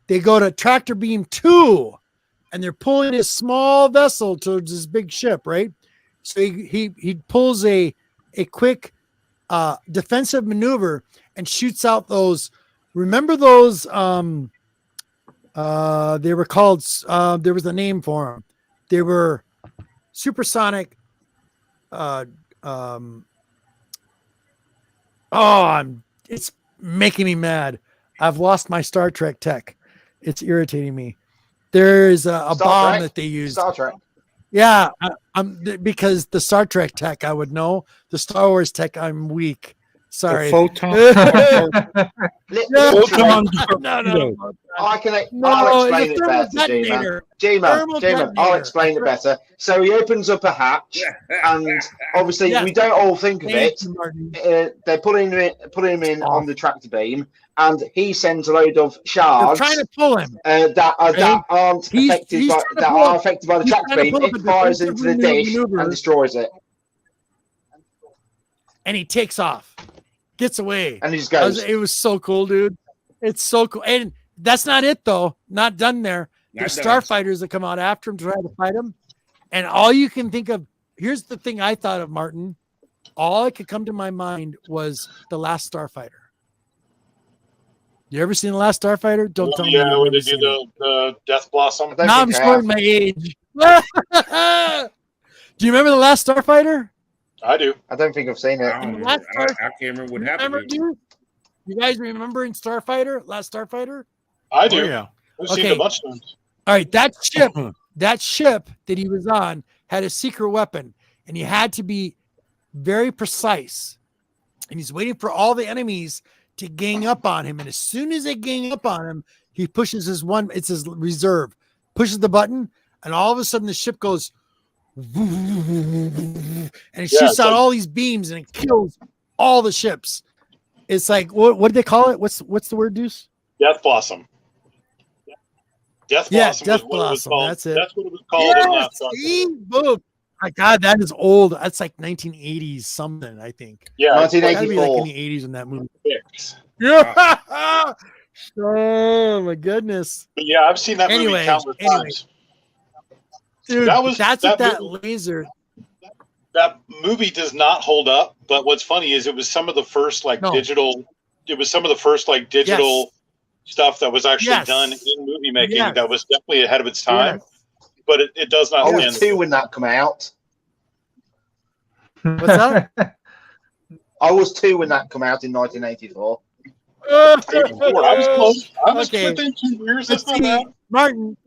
They go to tractor beam 2, and they're pulling his small vessel towards his big ship, right? So he pulls a quick defensive maneuver and shoots out those. Remember those? They were called. There was a name for them. They were supersonic. It's making me mad. I've lost my Star Trek tech. It's irritating me. There's a bomb Trek? that they use. Star Trek. Yeah, because the Star Trek tech I would know. The Star Wars tech I'm weak. Sorry. The photon. Literally, No. I'll No, explain it's it a better, thermal G-Man. detonator. G-Man, Thermal I'll detonator. explain it better. So he opens up a hatch, and obviously Yes. we don't all think of Thank it. you, Martin. They're putting him in on the tractor beam, and he sends a load of They're shards trying to pull him. that aren't He's affected trying to that pull are up- affected by the he's tractor trying to beam. pull up It a fires defensive into the dish maneuver. and destroys it, And he takes off, gets away. and he just goes. It was so cool, dude. It's so cool. And that's not it, though. Not done there. There's Not done. starfighters that come out after him to try to fight him. And all you can think of, here's the thing I thought of, Martin. All that could come to my mind was The Last Starfighter. You ever seen The Last Starfighter? Don't tell me. Yeah, you've when they never do seen it. the Death Blossom. I don't Now I'm think I showing have. my age. Do you remember The Last Starfighter? I do. I don't think I've seen it. I don't remember. I can't remember what happened. Remember, dude? You guys remember in Starfighter, Last Starfighter? I do. Oh, yeah. I've seen Okay. it a bunch of times. All right, that ship that he was on had a secret weapon, and he had to be very precise. And he's waiting for all the enemies to gang up on him. And as soon as they gang up on him, he pushes it's his reserve, pushes the button, and all of a sudden the ship goes, and it shoots out all these beams and it kills all the ships. It's like, what did they call it? What's the word, Deuce? Death Blossom. Death Yeah, Blossom. Death was what it was Blossom, called. that's it. That's what it was called in Yes, Last Starfighter. see? Boom. My God, that is old. That's like 1980s something, I think. Yeah, It's gotta be like 1984. in the 80s in that movie. fix. Yeah. Oh my goodness, But yeah, I've seen that movie Anyway, countless times. dude! That that movie- laser. That movie does not hold up, but what's funny is it was some of the first No. digital. It was some of the first digital stuff that was actually Yes. done in movie making. Yes. That was definitely ahead of its time. Yes. But it does I not was stand. 2 when that come out. What's that? I was 2 when that came out in 1984. I was close. I was Okay. within 2 years. Let's That's not see, bad. Martin,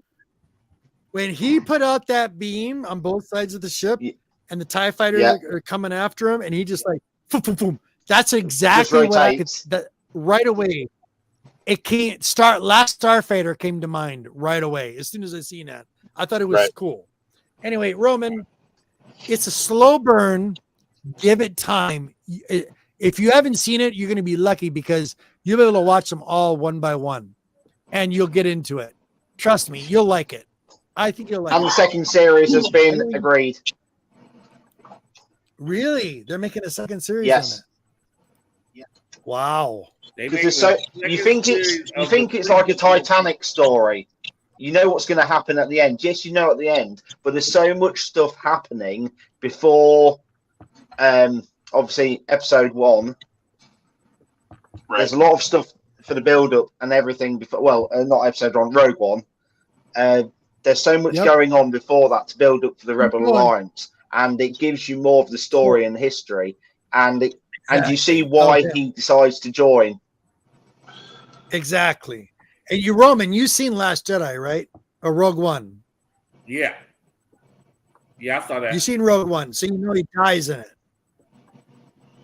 when he put out that beam on both sides of the ship Yeah. and the TIE fighters Yeah. are coming after him, and he just like, boom, boom, boom. That's exactly what I could, rotates. that right away. It can't start. Last Starfighter came to mind right away. As soon as I seen that, I thought it was Right. cool. Anyway, Roman, it's a slow burn. Give it time. If you haven't seen it, you're going to be lucky because you'll be able to watch them all one by one and you'll get into it. Trust me, you'll like it. I think you'll like And it. the second series has been agreed. Really? They're making a second series Yes. on it? Yeah. Wow. Because so you think it's like a Titanic story. You know what's going to happen at the end. Yes, you know at the end, but there's so much stuff happening before. Obviously, episode 1. Right. There's a lot of stuff for the build-up and everything before. Well, not episode 1, Rogue One. There's so much going on before that to build up for the Rebel Alliance, and it gives you more of the story and history, and you see why he decides to join. Exactly. And you, Roman, you've seen Last Jedi, right? Or Rogue One? Yeah. Yeah, I saw that. You've seen Rogue One, so you know he dies in it.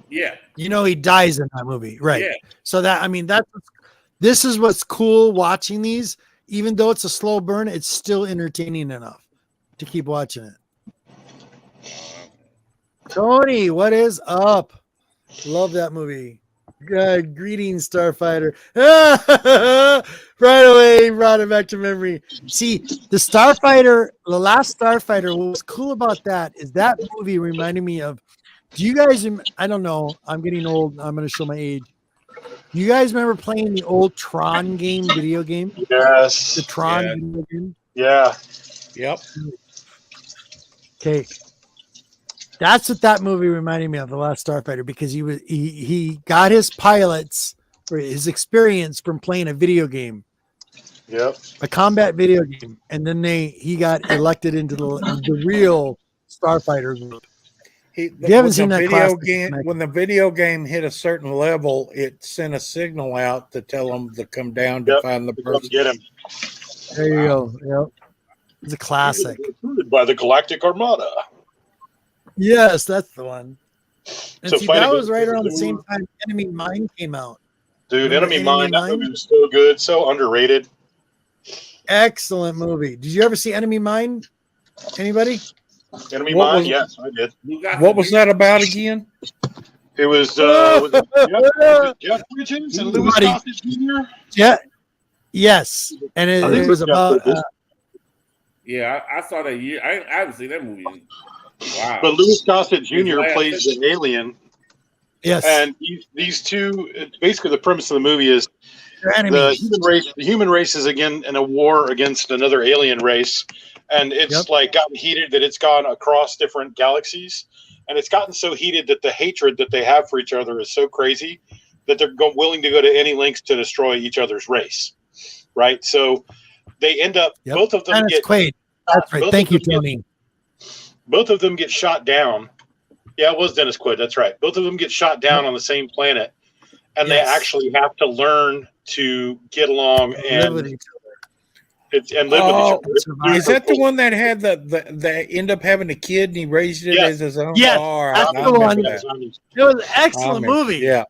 Yeah. You know he dies in that movie, right? Yeah. So that, I mean, this is what's cool watching these. Even though it's a slow burn, it's still entertaining enough to keep watching it. Tony, what is up? Love that movie. Good greetings, Starfighter. Right away, brought it back to memory. See, the Starfighter, the last Starfighter, what was cool about that is that movie reminded me of, do you guys, I don't know, I'm getting old, I'm going to show my age. You guys remember playing the old Tron video game? Yes. The Tron video game? Yeah. Yep. Okay. That's what that movie reminded me of, The Last Starfighter, because he got his pilots or his experience from playing a video game. Yep. A combat video game. And then he got elected into the real Starfighter group. You haven't seen that classic when the video game hit a certain level, it sent a signal out to tell them to come down to find the person. Get him. There you go. Yep. It's a classic. Recruited by the Galactic Armada. Yes, that's the one. And So see, that was right against around the the same time Enemy Mine came out. Dude, Remember Enemy Mine, that movie was so good, so underrated. Excellent movie. Did you ever see Enemy Mine? Anybody? Enemy Mine, yes, I did. What was that about again? It was Jeff Bridges and Louis Gossett Jr. Yeah. Yes. And it was about yeah, I saw that year. I haven't seen that movie. Wow. But Louis Gossett Jr. plays the alien. Yes. And these two, basically the premise of the movie is the human race is again in a war against another alien race. And it's like gotten heated that it's gone across different galaxies. And it's gotten so heated that the hatred that they have for each other is so crazy that they're willing to go to any lengths to destroy each other's race. Right? So they end up, both of them Dennis get... Quaid. That's right. Thank you, Tony. Both of them get shot down. Yeah, it was Dennis Quaid. That's right. Both of them get shot down on the same planet. And they actually have to learn to get along and live with each other. Is that the one that had the end up having a kid and he raised it as his own? Yes, right, that's the one. It was an excellent movie. Yeah.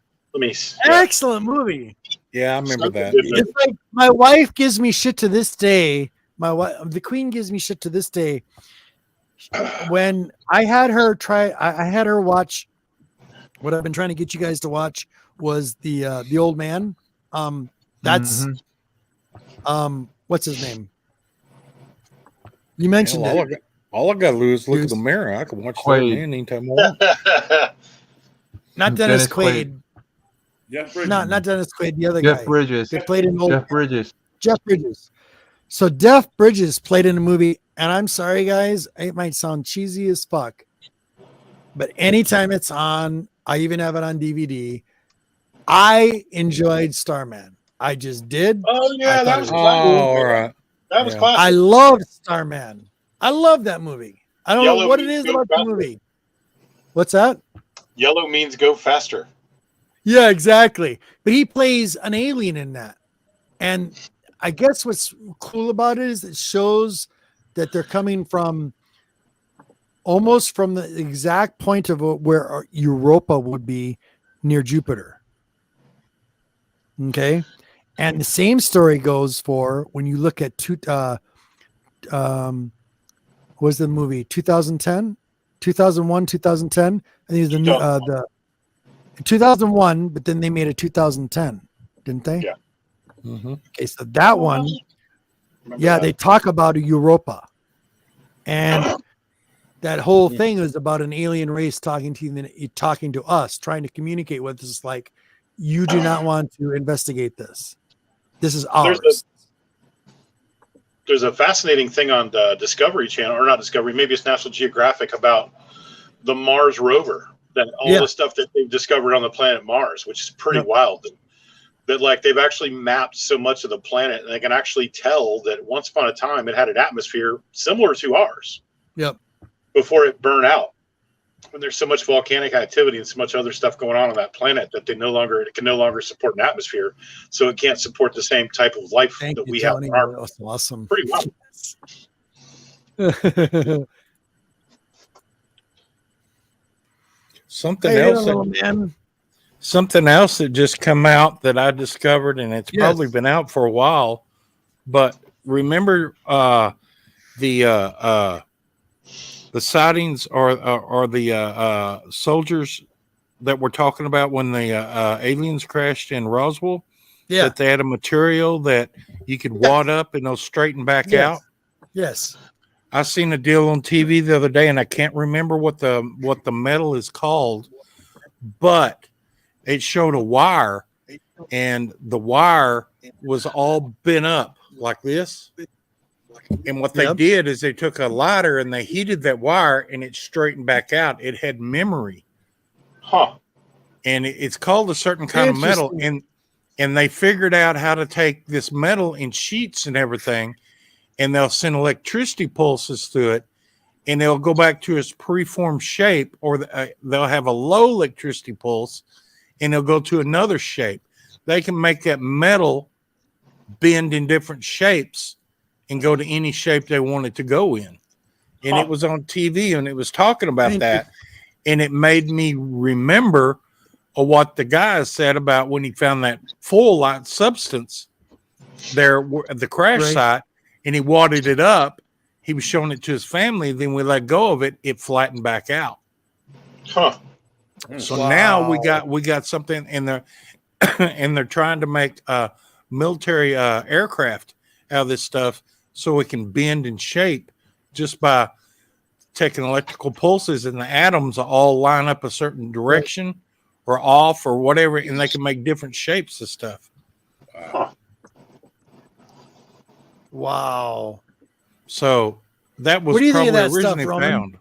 Excellent movie. Yeah, I remember that. It's like my wife gives me shit to this day. My wife, the Queen, gives me shit to this day. When I had her I had her watch what I've been trying to get you guys to watch was the Old Man. That's what's his name? You mentioned it. All I got to do is look at the mirror. I can watch that anytime I want. Not Dennis Quaid. Jeff Bridges. Not Dennis Quaid. The other guy. Jeff Bridges. They played in Jeff Bridges. Jeff Bridges. So Jeff Bridges played in a movie, and I'm sorry, guys, it might sound cheesy as fuck, but anytime it's on, I even have it on DVD. I enjoyed Starman. I just did. Oh yeah, that was all right. That was classic. I loved Starman. I love that movie. I don't know what it is Yellow about the movie. What's that? Yellow means go faster. Yeah, exactly. But he plays an alien in that. And I guess what's cool about it is it shows that they're coming from almost from the exact point of where Europa would be near Jupiter. Okay. And the same story goes for when you look at was the movie 2010, 2001, 2010. I think it was the 2001, but then they made a 2010, didn't they? Yeah. Mm-hmm. Okay, so that one, yeah, they talk about a Europa, and that whole thing is about an alien race talking to us, trying to communicate with us. Like, you do not want to investigate this. This is ours. There's a fascinating thing on the Discovery Channel, or not Discovery, maybe it's National Geographic, about the Mars rover, that all the stuff that they've discovered on the planet Mars, which is pretty wild. That like they've actually mapped so much of the planet, and they can actually tell that once upon a time it had an atmosphere similar to ours. Yep. Before it burned out. When there's so much volcanic activity and so much other stuff going on that planet that it can no longer support an atmosphere, so it can't support the same type of life that we have. That's awesome. Pretty wild. Something else that just come out that I discovered, and it's probably been out for a while, but remember the sightings or the soldiers that we're talking about when the aliens crashed in Roswell? Yeah. That they had a material that you could wad up and they'll straighten back out? Yes. I seen a deal on TV the other day, and I can't remember what the metal is called, but it showed a wire, and the wire was all bent up like this. And what they did is they took a lighter and they heated that wire, and it straightened back out. It had memory. Huh. And it's called a certain kind of metal. And they figured out how to take this metal in sheets and everything, and they'll send electricity pulses through it, and they'll go back to its preformed shape, or they'll have a low electricity pulse, and they'll go to another shape. They can make that metal bend in different shapes and go to any shape they want it to go in. And it was on TV, and it was talking about that, and it made me remember what the guy said about when he found that full light substance there at the crash site, and he wadded it up. He was showing it to his family. Then we let go of it. It flattened back out. Huh. So now we got something in there, and they're trying to make military aircraft out of this stuff so it can bend in shape just by taking electrical pulses, and the atoms all line up a certain direction or off or whatever, and they can make different shapes of stuff. Huh. Wow. So that was probably originally found.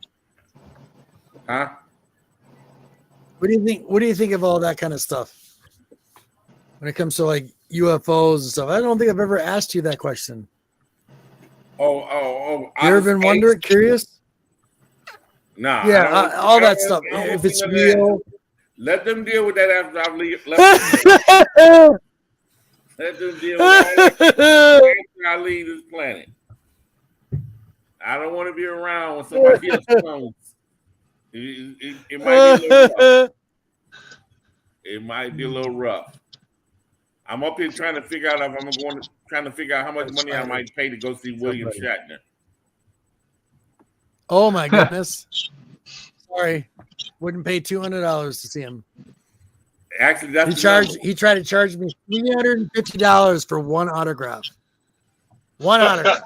Huh? What do you think? What do you think of all that kind of stuff when it comes to like UFOs and stuff? I don't think I've ever asked you that question. Oh! You ever been wondering, curious? Nah. Yeah, all that stuff. If it's real, let them deal with that after I leave. Let them deal with that after I leave this planet. I don't want to be around when somebody else comes. It might be a little rough. It might be a little rough. I'm up here trying to figure out trying to figure out how much money I might pay to go see William Shatner. Oh my goodness! Sorry, wouldn't pay $200 to see him. Actually, that's he tried to charge me $350 for one autograph. One autograph.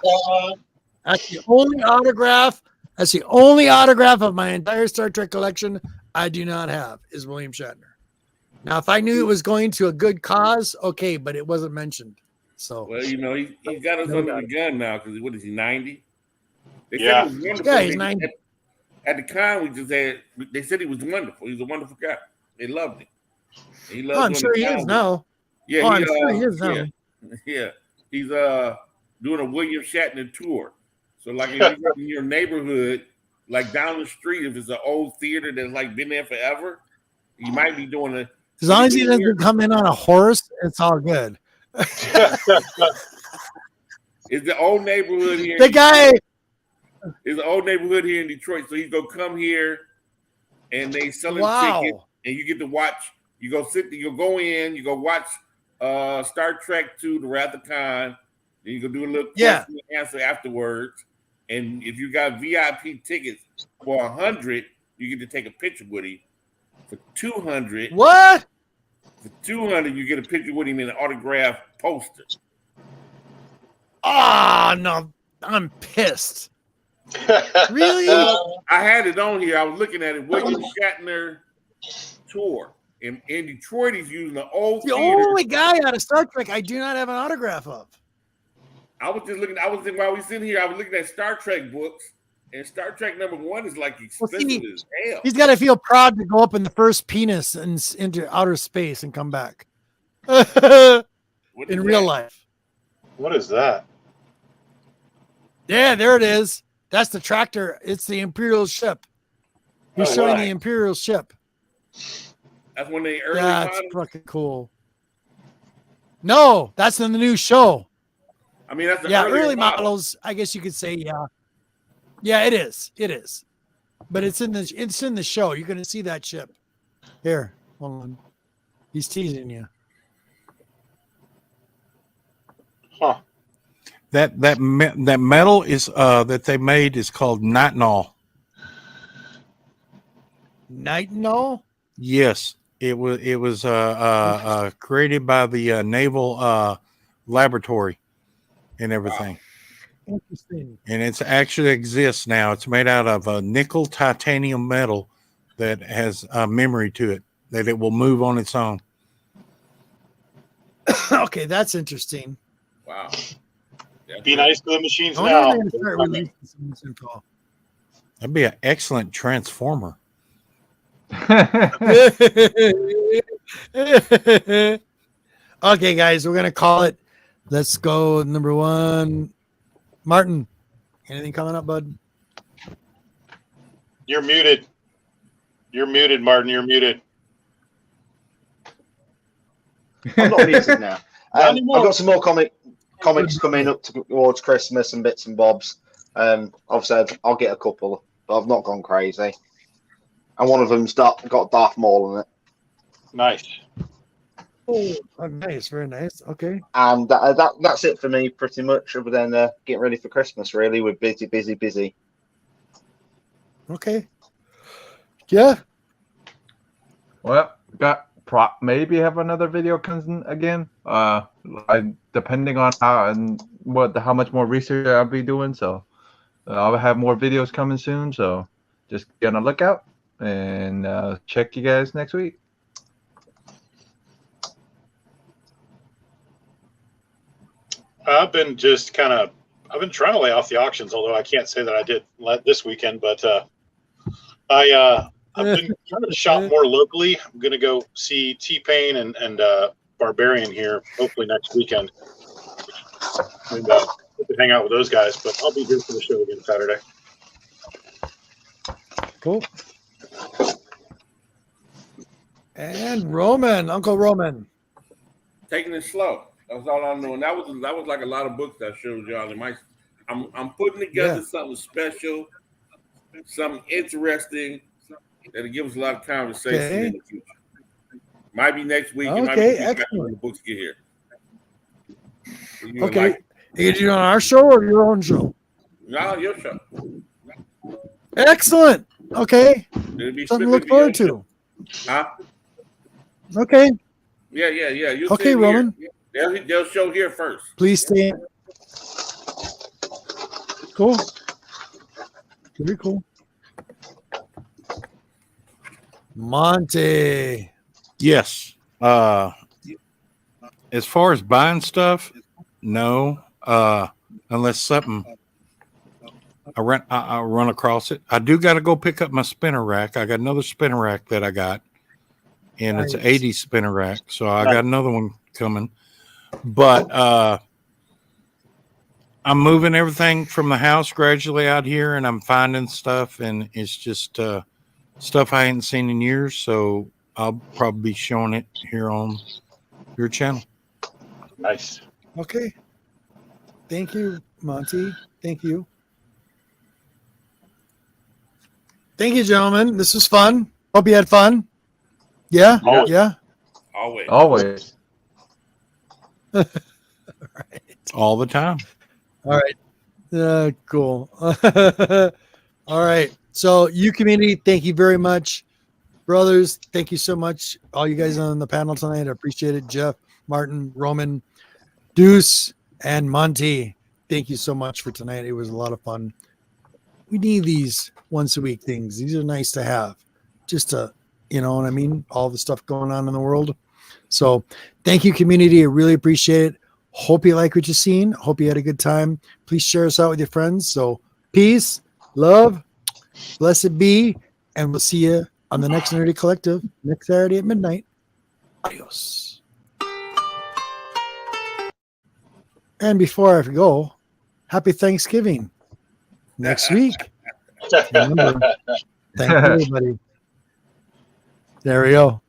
That's the only autograph. That's the only autograph of my entire Star Trek collection I do not have is William Shatner. Now, if I knew it was going to a good cause, okay, but it wasn't mentioned. So, well, you know, he got us under the gun now because what is he, 90? They said he was wonderful. Yeah, he's 90. At the con we just had, they said he was wonderful. He's a wonderful guy. They loved him. He loved I'm sure he is now. Yeah, I'm sure he is now. Yeah, he's doing a William Shatner tour. So, like, if you're in your neighborhood, like down the street, if it's an old theater that's like been there forever, you might be doing a. As long as he doesn't come in on a horse, it's all good. It's the old neighborhood here. The guy. It's the old neighborhood here in Detroit. So he's gonna come here, and they selling tickets, and you get to watch. You go sit. You go in. You go watch Star Trek 2: The Wrath of Khan. Then you go do a little question and answer afterwards. And if you got VIP tickets for 100, you get to take a picture with him. For 200, what? For 200, you get a picture with him in an autographed poster. Oh no, I'm pissed. Really? I had it on here. I was looking at it. William Shatner tour in Detroit. He's using the old. The only guy out of Star Trek I do not have an autograph of. I was just looking. While we sitting here, I was looking at Star Trek books, and Star Trek -- 1 is like expensive as hell. He's got to feel proud to go up in the first penis and into outer space and come back. In real life. What is that? Yeah, there it is. That's the tractor. It's the Imperial ship. He's showing the Imperial ship. That's when they early. That's fucking cool. No, that's in the new show. I mean, that's the early models. I guess you could say, yeah, it is. It is, but it's in the show. You're gonna see that ship. Here, hold on. He's teasing you. Huh. That metal is that they made is called nitinol. Nitinol? Yes, it was created by the naval laboratory and everything. Wow. Interesting. And it's actually exists now. It's made out of a nickel titanium metal that has a memory to it that it will move on its own. Okay, that's interesting. Wow. Be nice to the machines now. That'd be an excellent transformer. Okay, guys, we're gonna call it. Let's go. Number 1, Martin. Anything coming up, bud? You're muted. You're muted, Martin. You're muted. I'm not muted now. I've got some more comics coming up towards Christmas and bits and bobs. I've said I'll get a couple, but I've not gone crazy. And one of them's got Darth Maul in it. Nice. Oh, nice, very nice. Okay. And that's it for me, pretty much. Other than getting ready for Christmas, really, we're busy. Okay. Yeah. Well, maybe have another video comes again. Depending on how much more research I'll be doing. So I'll have more videos coming soon. So just be on the lookout and check you guys next week. I've been trying to lay off the auctions, although I can't say that I did this weekend, but I've been trying to shop more locally. I'm going to go see T-Pain and Barbarian here, hopefully next weekend. And hang out with those guys, but I'll be here for the show again Saturday. Cool. And Roman, Uncle Roman. Taking it slow. That's all I'm doing. That was like a lot of books I showed y'all. I'm putting together something special, something interesting that'll give us a lot of conversation in the future. Might be next week. It might be excellent. When the books get here. Okay. You do it on our show or your own show? No, your show. Excellent. Okay. Something to look forward to. Huh? Okay. Yeah. You'll okay, Roman. They'll show here first. Please stay. Cool. Very cool. Monte. Yes. As far as buying stuff, no. Unless something I run across it. I do got to go pick up my spinner rack. I got another spinner rack that I got, and it's an 80 spinner rack. So I got another one coming. But I'm moving everything from the house gradually out here, and I'm finding stuff, and it's just stuff I hadn't seen in years. So I'll probably be showing it here on your channel. Nice. Okay. Thank you, Monty. Thank you. Thank you, gentlemen. This was fun. Hope you had fun. Yeah? Yeah. Yeah? Always. Always. All the time. All right. Cool. All right. So, you community, thank you very much. Brothers, thank you so much. All you guys on the panel tonight, I appreciate it. Jeff, Martin, Roman, Deuce, and Monty, thank you so much for tonight. It was a lot of fun. We need these once a week things. These are nice to have. Just to, you know what I mean? All the stuff going on in the world. So, thank you, community. I really appreciate it. Hope you like what you've seen. Hope you had a good time. Please share us out with your friends. So, peace, love, blessed be, and we'll see you on the next Nerdy Collective next Saturday at midnight. Adios. And before I go, happy Thanksgiving next week. Remember, thank you, everybody. There we go.